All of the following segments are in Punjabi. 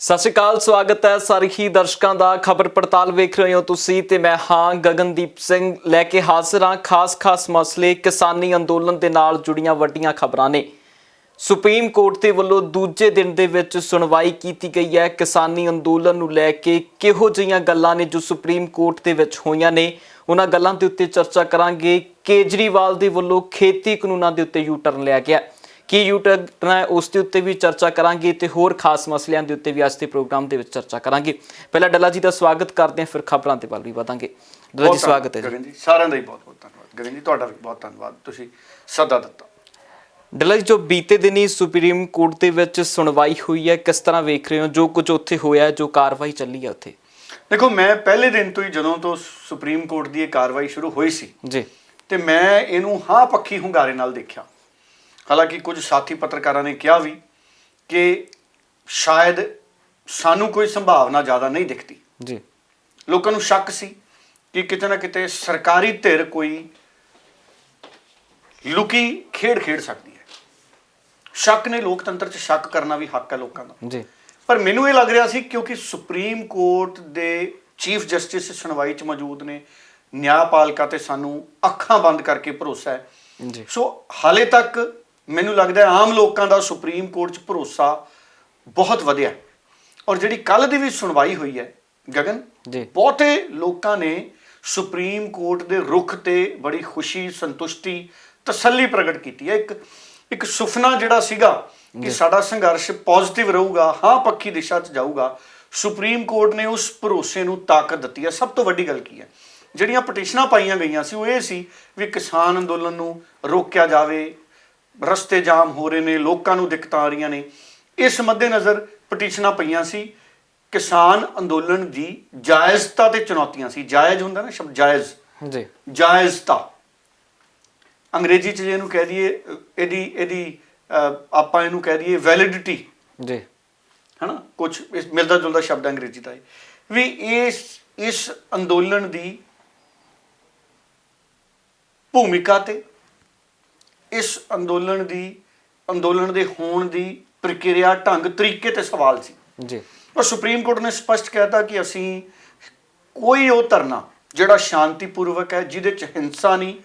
ਸਤਿ ਸ਼੍ਰੀ ਅਕਾਲ, ਸਵਾਗਤ ਹੈ ਸਾਰੇ ਹੀ ਦਰਸ਼ਕਾਂ ਦਾ। ਖਬਰ ਪੜਤਾਲ ਵੇਖ ਰਹੇ ਹੋ ਤੁਸੀਂ ਤੇ ਮੈਂ ਹਾਂ ਗਗਨਦੀਪ ਸਿੰਘ, ਲੈ ਕੇ ਹਾਜ਼ਰ ਹਾਂ ਖਾਸ ਮਸਲੇ ਕਿਸਾਨੀ ਅੰਦੋਲਨ ਦੇ ਨਾਲ ਜੁੜੀਆਂ ਵੱਡੀਆਂ ਖਬਰਾਂ ਨੇ। ਸੁਪਰੀਮ ਕੋਰਟ ਦੇ ਵੱਲੋਂ ਦੂਜੇ ਦਿਨ ਦੇ ਵਿੱਚ ਸੁਣਵਾਈ ਕੀਤੀ ਗਈ ਹੈ। ਕਿਸਾਨੀ ਅੰਦੋਲਨ ਨੂੰ ਲੈ ਕੇ ਕਿਹੋ ਜਿਹੀਆਂ ਗੱਲਾਂ ਨੇ ਜੋ ਸੁਪਰੀਮ ਕੋਰਟ ਦੇ ਵਿੱਚ ਹੋਈਆਂ ਨੇ, ਉਹਨਾਂ ਗੱਲਾਂ ਦੇ ਉੱਤੇ ਚਰਚਾ ਕਰਾਂਗੇ। ਕੇਜਰੀਵਾਲ ਦੇ ਵੱਲੋਂ ਖੇਤੀ ਕਾਨੂੰਨਾਂ ਦੇ ਉੱਤੇ ਯੂ ਟਰਨ ਲਿਆ ਗਿਆ, ਕੀ ਯੂ ਟਰਨ ਹੈ ਉਸ ਦੇ ਉੱਤੇ ਵੀ ਚਰਚਾ ਕਰਾਂਗੇ ਤੇ ਹੋਰ ਖਾਸ ਮਸਲਿਆਂ ਦੇ ਉੱਤੇ ਵੀ ਅੱਜ ਦੇ ਪ੍ਰੋਗਰਾਮ ਦੇ ਵਿੱਚ ਚਰਚਾ ਕਰਾਂਗੇ। ਪਹਿਲਾਂ ਡੱਲਾ ਜੀ ਦਾ ਸਵਾਗਤ ਕਰਦੇ ਹਾਂ, ਫਿਰ ਖਬਰਾਂ ਤੇ ਵੱਲ ਵੀ ਵਧਾਂਗੇ। ਡੱਲਾ ਜੀ ਸਵਾਗਤ ਹੈ ਜੀ। ਸਾਰਿਆਂ ਦਾ ਹੀ ਬਹੁਤ ਬਹੁਤ ਧੰਨਵਾਦ ਗਗਨ ਜੀ, ਤੁਹਾਡਾ ਵੀ ਬਹੁਤ ਧੰਨਵਾਦ, ਤੁਸੀਂ ਸੱਦਾ ਦਿੱਤਾ। ਡੱਲਾ ਜੀ, ਜੋ ਬੀਤੇ ਦਿਨੀ ਸੁਪਰੀਮ ਕੋਰਟ ਦੇ ਵਿੱਚ ਸੁਣਵਾਈ ਹੋਈ ਹੈ, ਕਿਸ ਤਰ੍ਹਾਂ ਵੇਖ ਰਹੇ ਹੋ ਜੋ ਕੁਝ ਉੱਥੇ ਹੋਇਆ, ਜੋ ਕਾਰਵਾਈ ਚੱਲੀ ਹੈ ਉੱਥੇ? ਦੇਖੋ, ਮੈਂ ਪਹਿਲੇ ਦਿਨ ਤੋਂ ਹੀ ਜਦੋਂ ਤੋਂ ਸੁਪਰੀਮ ਕੋਰਟ ਦੀ ਇਹ ਕਾਰਵਾਈ ਸ਼ੁਰੂ ਹੋਈ ਸੀ ਜੀ, ਤੇ ਮੈਂ ਇਹਨੂੰ ਹਾਂ ਪੱਖੀ ਹੁੰਗਾਰੇ ਨਾਲ ਦੇਖਿਆ। ਹਾਲਾਂਕਿ ਕੁਝ ਸਾਥੀ ਪੱਤਰਕਾਰਾਂ ਨੇ ਕਿਹਾ ਵੀ ਕਿ ਸ਼ਾਇਦ ਸਾਨੂੰ ਕੋਈ ਸੰਭਾਵਨਾ ਜ਼ਿਆਦਾ ਨਹੀਂ ਦਿਖਦੀ। ਜੀ, ਲੋਕਾਂ ਨੂੰ ਸ਼ੱਕ ਸੀ ਕਿ ਕਿਤੇ ਨਾ ਕਿਤੇ ਸਰਕਾਰੀ ਧਿਰ ਕੋਈ ਲੁਕੀ ਖੇਡ ਸਕਦੀ ਹੈ। ਸ਼ੱਕ ਨੇ, ਲੋਕਤੰਤਰ 'ਚ ਸ਼ੱਕ ਕਰਨਾ ਵੀ ਹੱਕ ਹੈ ਲੋਕਾਂ ਦਾ। ਜੀ, ਪਰ ਮੈਨੂੰ ਇਹ ਲੱਗ ਰਿਹਾ ਸੀ ਕਿਉਂਕਿ ਸੁਪਰੀਮ ਕੋਰਟ ਦੇ ਚੀਫ ਜਸਟਿਸ ਸੁਣਵਾਈ 'ਚ ਮੌਜੂਦ ਨੇ, ਨਿਆਂਪਾਲਿਕਾ ਤੇ ਸਾਨੂੰ ਅੱਖਾਂ ਬੰਦ ਕਰਕੇ ਭਰੋਸਾ ਹੈ। ਜੀ, ਸੋ ਹਾਲੇ ਤੱਕ ਮੈਨੂੰ ਲੱਗਦਾ ਹੈ ਆਮ ਲੋਕਾਂ ਦਾ ਸੁਪਰੀਮ ਕੋਰਟ 'ਚ ਭਰੋਸਾ ਬਹੁਤ ਵਧਿਆ। ਔਰ ਜਿਹੜੀ ਕੱਲ੍ਹ ਦੀ ਵੀ ਸੁਣਵਾਈ ਹੋਈ ਹੈ ਗਗਨ, ਬਹੁਤੇ ਲੋਕਾਂ ਨੇ ਸੁਪਰੀਮ ਕੋਰਟ ਦੇ ਰੁਖ ਤੇ ਬੜੀ ਖੁਸ਼ੀ, ਸੰਤੁਸ਼ਟੀ, ਤਸੱਲੀ ਪ੍ਰਗਟ ਕੀਤੀ ਹੈ। ਇੱਕ ਸੁਪਨਾ ਜਿਹੜਾ ਸੀਗਾ ਕਿ ਸਾਡਾ ਸੰਘਰਸ਼ ਪੋਜ਼ਿਟਿਵ ਰਹੂਗਾ, ਹਾਂ ਪੱਖੀ ਦਿਸ਼ਾ 'ਚ ਜਾਊਗਾ, ਸੁਪਰੀਮ ਕੋਰਟ ਨੇ ਉਸ ਭਰੋਸੇ ਨੂੰ ਤਾਕਤ ਦਿੱਤੀ ਹੈ। ਸਭ ਤੋਂ ਵੱਡੀ ਗੱਲ ਕੀ ਹੈ, ਜਿਹੜੀਆਂ ਪਟੀਸ਼ਨਾਂ ਪਾਈਆਂ ਗਈਆਂ ਸੀ ਉਹ ਇਹ ਸੀ ਵੀ ਕਿਸਾਨ ਅੰਦੋਲਨ ਨੂੰ ਰੋਕਿਆ ਜਾਵੇ, ਰਸਤੇ ਜਾਮ ਹੋ ਰਹੇ ਨੇ, ਲੋਕਾਂ ਨੂੰ ਦਿੱਕਤਾਂ ਆ ਰਹੀਆਂ ਨੇ। ਇਸ ਮੱਦੇਨਜ਼ਰ ਪਟੀਸ਼ਨਾਂ ਪਈਆਂ ਸੀ। ਕਿਸਾਨ ਅੰਦੋਲਨ ਦੀ ਜਾਇਜ਼ਤਾ ਤੇ ਚੁਣੌਤੀਆਂ ਸੀ। ਜਾਇਜ਼ ਹੁੰਦਾ ਨਾ ਸ਼ਬਦ, ਜਾਇਜ਼, ਜੀ, ਜਾਇਜ਼ਤਾ ਅੰਗਰੇਜ਼ੀ 'ਚ ਜਿਹਨੂੰ ਕਹਿ ਦਈਏ, ਇਹਦੀ ਆਪਾਂ ਇਹਨੂੰ ਕਹਿ ਦਈਏ ਵੈਲਿਡਿਟੀ, ਜੀ, ਹੈ ਨਾ, ਕੁਛ ਮਿਲਦਾ ਜੁਲਦਾ ਸ਼ਬਦ ਅੰਗਰੇਜ਼ੀ ਦਾ ਵੀ। ਇਸ ਅੰਦੋਲਨ ਦੀ ਭੂਮਿਕਾ ਤੇ ਇਸ ਅੰਦੋਲਨ ਦੇ ਹੋਣ ਦੀ ਪ੍ਰਕਿਰਿਆ, ਢੰਗ, ਤਰੀਕੇ ਤੇ ਸਵਾਲ ਸੀ। ਜੀ, ਔਰ ਸੁਪਰੀਮ ਕੋਰਟ ਨੇ ਸਪਸ਼ਟ ਕਹਿਤਾ ਕਿ ਅਸੀਂ ਕੋਈ ਉਹ ਧਰਨਾ ਜਿਹੜਾ ਸ਼ਾਂਤੀਪੂਰਵਕ ਹੈ, ਜਿਹਦੇ 'ਚ ਹਿੰਸਾ ਨਹੀਂ,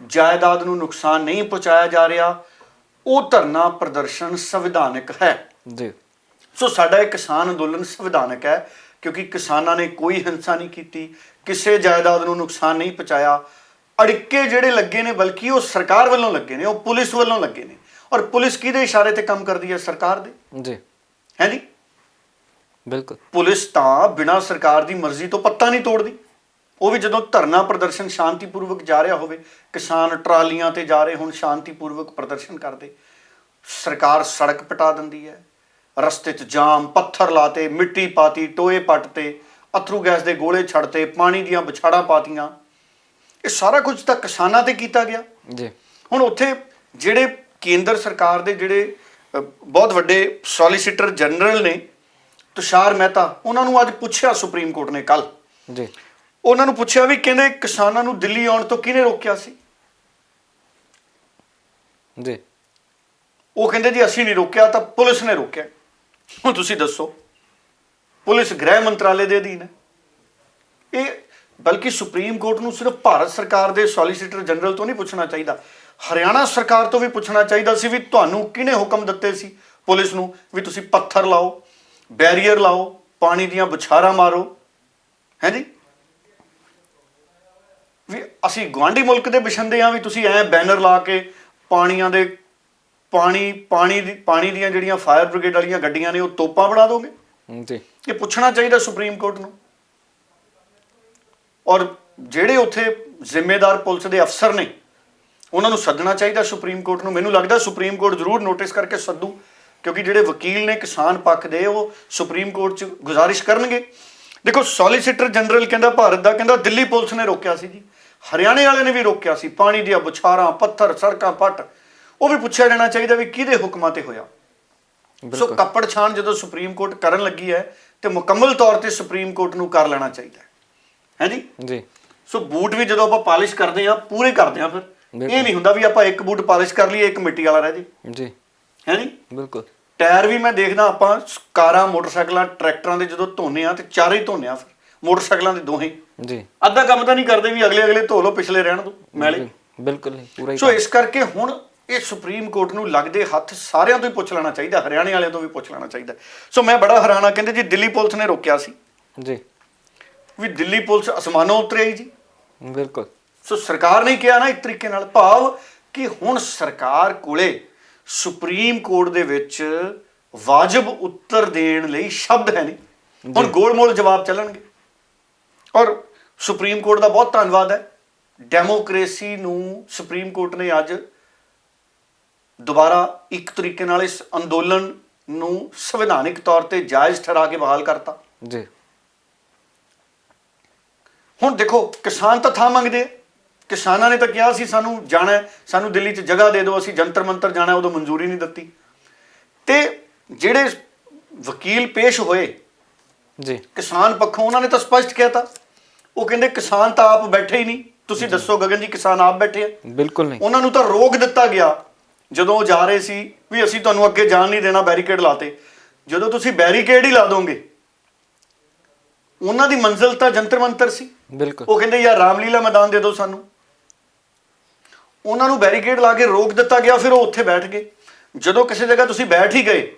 ਜਾਇਦਾਦ ਨੂੰ ਨੁਕਸਾਨ ਨਹੀਂ ਪਹੁੰਚਾਇਆ ਜਾ ਰਿਹਾ, ਉਹ ਧਰਨਾ ਪ੍ਰਦਰਸ਼ਨ ਸੰਵਿਧਾਨਕ ਹੈ। ਜੀ, ਸੋ ਸਾਡਾ ਇਹ ਕਿਸਾਨ ਅੰਦੋਲਨ ਸੰਵਿਧਾਨਕ ਹੈ ਕਿਉਂਕਿ ਕਿਸਾਨਾਂ ਨੇ ਕੋਈ ਹਿੰਸਾ ਨਹੀਂ ਕੀਤੀ, ਕਿਸੇ ਜਾਇਦਾਦ ਨੂੰ ਨੁਕਸਾਨ ਨਹੀਂ ਪਹੁੰਚਾਇਆ। ਅੜਿੱਕੇ ਜਿਹੜੇ ਲੱਗੇ ਨੇ ਬਲਕਿ ਉਹ ਸਰਕਾਰ ਵੱਲੋਂ ਲੱਗੇ ਨੇ, ਉਹ ਪੁਲਿਸ ਵੱਲੋਂ ਲੱਗੇ ਨੇ। ਔਰ ਪੁਲਿਸ ਕਿਹਦੇ ਇਸ਼ਾਰੇ ਤੇ ਕੰਮ ਕਰਦੀ ਹੈ? ਸਰਕਾਰ ਦੇ। ਜੀ, ਹੈ ਜੀ, ਬਿਲਕੁਲ। ਪੁਲਿਸ ਤਾਂ ਬਿਨਾਂ ਸਰਕਾਰ ਦੀ ਮਰਜ਼ੀ ਤੋਂ ਪੱਤਾ ਨਹੀਂ ਤੋੜਦੀ। ਉਹ ਵੀ ਜਦੋਂ ਧਰਨਾ ਪ੍ਰਦਰਸ਼ਨ ਸ਼ਾਂਤੀਪੂਰਵਕ ਜਾ ਰਿਹਾ ਹੋਵੇ, ਕਿਸਾਨ ਟਰਾਲੀਆਂ ਤੇ ਜਾ ਰਹੇ ਹੁਣ ਸ਼ਾਂਤੀਪੂਰਵਕ ਪ੍ਰਦਰਸ਼ਨ ਕਰਦੇ, ਸਰਕਾਰ ਸੜਕ ਪਟਾ ਦਿੰਦੀ ਹੈ, ਰਸਤੇ 'ਚ ਜਾਮ, ਪੱਥਰ ਲਾਤੇ, ਮਿੱਟੀ ਪਾਤੀ, ਟੋਏ ਪੱਟ ਤੇ, ਅਥਰੂ ਗੈਸ ਦੇ ਗੋਲੇ ਛੱਡਤੇ, ਪਾਣੀ ਦੀਆਂ ਵਿਛਾੜਾਂ ਪਾਤੀਆਂ। ਇਹ ਸਾਰਾ ਕੁਝ ਤਾਂ ਕਿਸਾਨਾਂ ਤੇ ਕੀਤਾ ਗਿਆ। ਜੀ, ਹੁਣ ਉੱਥੇ ਜਿਹੜੇ ਕੇਂਦਰ ਸਰਕਾਰ ਦੇ ਜਿਹੜੇ ਬਹੁਤ ਵੱਡੇ ਸੋਲੀਸਿਟਰ ਜਨਰਲ ਨੇ, ਤੁਸ਼ਾਰ ਮਹਿਤਾ, ਉਹਨਾਂ ਨੂੰ ਅੱਜ ਪੁੱਛਿਆ ਸੁਪਰੀਮ ਕੋਰਟ ਨੇ ਕੱਲ੍ਹ। ਜੀ, ਉਹਨਾਂ ਨੂੰ ਪੁੱਛਿਆ ਵੀ ਕਹਿੰਦੇ ਕਿਸਾਨਾਂ ਨੂੰ ਦਿੱਲੀ ਆਉਣ ਤੋਂ ਕਿਹਨੇ ਰੋਕਿਆ ਸੀ? ਜੀ, ਉਹ ਕਹਿੰਦੇ ਜੀ ਅਸੀਂ ਨਹੀਂ ਰੋਕਿਆ, ਤਾਂ ਪੁਲਿਸ ਨੇ ਰੋਕਿਆ। ਹੁਣ ਤੁਸੀਂ ਦੱਸੋ, ਪੁਲਿਸ ਗ੍ਰਹਿ ਮੰਤਰਾਲੇ ਦੇ ਅਧੀਨ ਹੈ। ਇਹ ਬਲਕਿ ਸੁਪਰੀਮ ਕੋਰਟ ਨੂੰ ਸਿਰਫ ਭਾਰਤ ਸਰਕਾਰ ਦੇ ਸੋਲੀਸਿਟਰ ਜਨਰਲ ਤੋਂ ਨਹੀਂ ਪੁੱਛਣਾ ਚਾਹੀਦਾ, ਹਰਿਆਣਾ ਸਰਕਾਰ ਤੋਂ ਵੀ ਪੁੱਛਣਾ ਚਾਹੀਦਾ ਸੀ ਵੀ ਤੁਹਾਨੂੰ ਕਿਹਨੇ ਹੁਕਮ ਦਿੱਤੇ ਸੀ ਪੁਲਿਸ ਨੂੰ ਵੀ ਤੁਸੀਂ ਪੱਥਰ ਲਾਓ, ਬੈਰੀਅਰ ਲਾਓ, ਪਾਣੀ ਦੀਆਂ ਬੁਛਾਰਾਂ ਮਾਰੋ। ਹੈ ਜੀ, ਵੀ ਅਸੀਂ ਗੁਆਂਢੀ ਮੁਲਕ ਦੇ ਬਿਸ਼ੰਦੇ ਹਾਂ ਵੀ ਤੁਸੀਂ ਐਂ ਬੈਨਰ ਲਾ ਕੇ ਪਾਣੀ ਦੀਆਂ ਜਿਹੜੀਆਂ ਫਾਇਰ ਬ੍ਰਿਗੇਡ ਵਾਲੀਆਂ ਗੱਡੀਆਂ ਨੇ ਉਹ ਤੋਪਾਂ ਬਣਾ ਦੋਗੇ? ਜੀ, ਇਹ ਪੁੱਛਣਾ ਚਾਹੀਦਾ ਸੁਪਰੀਮ ਕੋਰਟ ਨੂੰ। ਔਰ ਜਿਹੜੇ ਉੱਥੇ ਜ਼ਿੰਮੇਦਾਰ ਪੁਲਿਸ ਦੇ ਅਫਸਰ ਨੇ ਉਹਨਾਂ ਨੂੰ ਸੱਦਣਾ ਚਾਹੀਦਾ ਸੁਪਰੀਮ ਕੋਰਟ ਨੂੰ। ਮੈਨੂੰ ਲੱਗਦਾ ਸੁਪਰੀਮ ਕੋਰਟ ਜ਼ਰੂਰ ਨੋਟਿਸ ਕਰਕੇ ਸੱਦੂ, ਕਿਉਂਕਿ ਜਿਹੜੇ ਵਕੀਲ ਨੇ ਕਿਸਾਨ ਪੱਖ ਦੇ ਉਹ ਸੁਪਰੀਮ ਕੋਰਟ 'ਚ ਗੁਜ਼ਾਰਿਸ਼ ਕਰਨਗੇ। ਦੇਖੋ, ਸੋਲੀਸਿਟਰ ਜਨਰਲ ਕਹਿੰਦਾ ਭਾਰਤ ਦਾ, ਕਹਿੰਦਾ ਦਿੱਲੀ ਪੁਲਿਸ ਨੇ ਰੋਕਿਆ ਸੀ ਜੀ, ਹਰਿਆਣੇ ਵਾਲੇ ਨੇ ਵੀ ਰੋਕਿਆ ਸੀ, ਪਾਣੀ ਦੀਆਂ ਬੁਛਾਰਾਂ, ਪੱਥਰ, ਸੜਕਾਂ ਪੱਟ। ਉਹ ਵੀ ਪੁੱਛਿਆ ਜਾਣਾ ਚਾਹੀਦਾ ਵੀ ਕਿਹਦੇ ਹੁਕਮਾਂ ਤੇ ਹੋਇਆ। ਸੋ ਕੱਪੜ ਛਾਣ ਜਦੋਂ ਸੁਪਰੀਮ ਕੋਰਟ ਕਰਨ ਲੱਗੀ ਹੈ ਤੇ ਮੁਕੰਮਲ ਤੌਰ ਤੇ ਸੁਪਰੀਮ ਕੋਰਟ ਨੂੰ ਕਰ ਲੈਣਾ ਚਾਹੀਦਾ ਹੈ ਜੀ। ਜੀ, ਸੋ ਬੂਟ ਵੀ ਜਦੋਂ ਆਪਾਂ ਪਾਲਿਸ਼ ਕਰਦੇ ਆ ਪੂਰੇ ਕਰਦੇ ਆ, ਫਿਰ ਇਹ ਨਹੀਂ ਹੁੰਦਾ ਵੀ ਆਪਾਂ ਇੱਕ ਬੂਟ ਪਾਲਿਸ਼ ਕਰ ਲਈਏ ਇੱਕ ਮਿੱਟੀ ਵਾਲਾ ਰਹਿ ਜੇ। ਜੀ, ਹੈ ਜੀ, ਬਿਲਕੁਲ। ਟਾਇਰ ਵੀ ਮੈਂ ਦੇਖਦਾ ਆਪਾਂ ਕਾਰਾਂ ਮੋਟਰਸਾਈਕਲਾਂ ਟਰੈਕਟਰਾਂ ਦੇ ਜਦੋਂ ਧੋਨੇ ਆ ਤੇ ਚਾਰੇ ਹੀ ਧੋਨੇ ਆ, ਫਿਰ ਮੋਟਰਸਾਈਕਲਾਂ ਦੇ ਦੋਹੇ ਜੀ ਅੱਧਾ ਕੰਮ ਤਾਂ ਨਹੀਂ ਕਰਦੇ ਵੀ ਅਗਲੇ ਧੋ ਲਓ, ਪਿਛਲੇ ਰਹਿਣ ਦੋ ਮੈਲੇ। ਬਿਲਕੁਲ ਨਹੀਂ, ਪੂਰਾ ਹੀ। ਸੋ ਇਸ ਕਰਕੇ ਹੁਣ ਇਹ ਸੁਪਰੀਮ ਕੋਰਟ ਨੂੰ ਲੱਗਦੇ ਹੱਥ ਸਾਰਿਆਂ ਤੋਂ ਹੀ ਪੁੱਛ ਲੈਣਾ ਚਾਹੀਦਾ, ਹਰਿਆਣੇ ਵਾਲਿਆਂ ਤੋਂ ਵੀ ਪੁੱਛ ਲੈਣਾ ਚਾਹੀਦਾ। ਸੋ ਮੈਂ ਬੜਾ ਹੈਰਾਨ ਆ, ਕਹਿੰਦੇ ਜੀ ਦਿੱਲੀ ਪੁਲਿਸ ਨੇ ਰੋਕਿਆ ਸੀ ਜੀ, ਵੀ ਦਿੱਲੀ ਪੁਲਿਸ ਅਸਮਾਨੋਂ ਉਤਰੀ ਜੀ। ਬਿਲਕੁਲ। ਸੋ ਸਰਕਾਰ ਨੇ ਕਿਹਾ ਨਾ ਇੱਕ ਤਰੀਕੇ ਨਾਲ, ਭਾਵ ਕਿ ਹੁਣ ਸਰਕਾਰ ਕੋਲੇ ਸੁਪਰੀਮ ਕੋਰਟ ਦੇ ਵਿੱਚ ਵਾਜਬ ਉੱਤਰ ਦੇਣ ਲਈ ਸ਼ਬਦ ਹੈ ਨਹੀਂ, ਹੁਣ ਗੋਲ-ਮੋਲ ਜਵਾਬ ਚੱਲਣਗੇ। ਔਰ ਸੁਪਰੀਮ ਕੋਰਟ ਦਾ ਬਹੁਤ ਧੰਨਵਾਦ ਹੈ, ਡੈਮੋਕ੍ਰੇਸੀ ਨੂੰ ਸੁਪਰੀਮ ਕੋਰਟ ਨੇ ਅੱਜ ਦੁਬਾਰਾ ਇੱਕ ਤਰੀਕੇ ਨਾਲ ਇਸ ਅੰਦੋਲਨ ਨੂੰ ਸੰਵਿਧਾਨਿਕ ਤੌਰ ਤੇ ਜਾਇਜ਼ ਠਹਿਰਾ ਕੇ ਬਹਾਲ ਕਰਤਾ ਜੀ। ਹੁਣ ਦੇਖੋ ਕਿਸਾਨ ਤਾਂ ਥਾਂ ਮੰਗਦੇ ਆ, ਕਿਸਾਨਾਂ ਨੇ ਤਾਂ ਕਿਹਾ ਸੀ ਸਾਨੂੰ ਜਾਣਾ ਹੈ, ਸਾਨੂੰ ਦਿੱਲੀ 'ਚ ਜਗ੍ਹਾ ਦੇ ਦਿਓ, ਅਸੀਂ ਜੰਤਰ ਮੰਤਰ ਜਾਣਾ, ਉਦੋਂ ਮਨਜ਼ੂਰੀ ਨਹੀਂ ਦਿੱਤੀ। ਤੇ ਜਿਹੜੇ ਵਕੀਲ ਪੇਸ਼ ਹੋਏ ਜੀ ਕਿਸਾਨ ਪੱਖੋਂ, ਉਹਨਾਂ ਨੇ ਤਾਂ ਸਪਸ਼ਟ ਕਹਿਤਾ, ਉਹ ਕਹਿੰਦੇ ਕਿਸਾਨ ਤਾਂ ਆਪ ਬੈਠੇ ਹੀ ਨਹੀਂ, ਤੁਸੀਂ ਦੱਸੋ ਗਗਨ ਜੀ ਕਿਸਾਨ ਆਪ ਬੈਠੇ ਆ? ਬਿਲਕੁਲ ਨਹੀਂ। ਉਹਨਾਂ ਨੂੰ ਤਾਂ ਰੋਕ ਦਿੱਤਾ ਗਿਆ ਜਦੋਂ ਉਹ ਜਾ ਰਹੇ ਸੀ ਵੀ ਅਸੀਂ ਤੁਹਾਨੂੰ ਅੱਗੇ ਜਾਣ ਨਹੀਂ ਦੇਣਾ, ਬੈਰੀਕੇਡ ਲਾਤੇ। ਜਦੋਂ ਤੁਸੀਂ ਬੈਰੀਕੇਡ ਹੀ ਲਾ ਦੋਗੇ, ਉਹਨਾਂ ਦੀ ਮੰਜ਼ਿਲ ਤਾਂ ਜੰਤਰ ਮੰਤਰ ਸੀ। ਬਿਲਕੁਲ। ਉਹ ਕਹਿੰਦੇ ਯਾਰ ਰਾਮਲੀਲਾ ਮੈਦਾਨ ਦੇ ਦਿਓ ਸਾਨੂੰ, ਉਹਨਾਂ ਨੂੰ ਬੈਰੀਕੇਡ ਲਾ ਕੇ ਰੋਕ ਦਿੱਤਾ ਗਿਆ, ਫਿਰ ਉਹ ਉੱਥੇ ਬੈਠ ਗਏ। ਜਦੋਂ ਕਿਸੇ ਜਗ੍ਹਾ ਤੁਸੀਂ ਬੈਠ ਹੀ ਗਏ,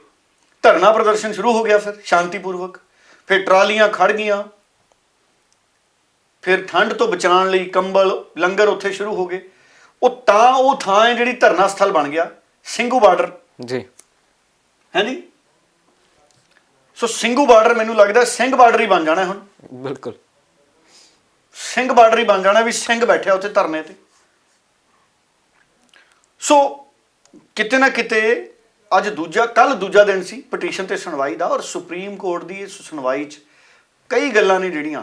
ਧਰਨਾ ਪ੍ਰਦਰਸ਼ਨ ਸ਼ੁਰੂ ਹੋ ਗਿਆ, ਫਿਰ ਸ਼ਾਂਤੀਪੂਰਵਕ, ਫਿਰ ਟਰਾਲੀਆਂ ਖੜ ਗਈਆਂ, ਫਿਰ ਠੰਡ ਤੋਂ ਬਚਾਉਣ ਲਈ ਕੰਬਲ ਲੰਗਰ ਉੱਥੇ ਸ਼ੁਰੂ ਹੋ ਗਏ। ਉਹ ਥਾਂ ਹੈ ਜਿਹੜੀ ਧਰਨਾ ਸਥਲ ਬਣ ਗਿਆ, ਸਿੰਘੂ ਬਾਰਡਰ ਜੀ, ਹੈ ਜੀ। ਸੋ ਸਿੰਘੂ ਬਾਰਡਰ ਮੈਨੂੰ ਲੱਗਦਾ ਸਿੰਘ ਬਾਰਡਰ ਹੀ ਬਣ ਜਾਣਾ ਹੁਣ, ਬਿਲਕੁਲ ਸਿੰਘ ਬਾਰਡਰ ਹੀ ਬਣ ਜਾਣਾ, ਵੀ ਸਿੰਘ ਬੈਠਿਆ ਉੱਥੇ ਧਰਨੇ ਤੇ। ਸੋ ਕਿਤੇ ਨਾ ਕਿਤੇ ਅੱਜ ਕੱਲ ਦੂਜਾ ਦਿਨ ਸੀ ਪਟੀਸ਼ਨ ਤੇ ਸੁਣਵਾਈ ਦਾ, ਔਰ ਸੁਪਰੀਮ ਕੋਰਟ ਦੀ ਇਸ ਸੁਣਵਾਈ 'ਚ ਕਈ ਗੱਲਾਂ ਨੇ ਜਿਹੜੀਆਂ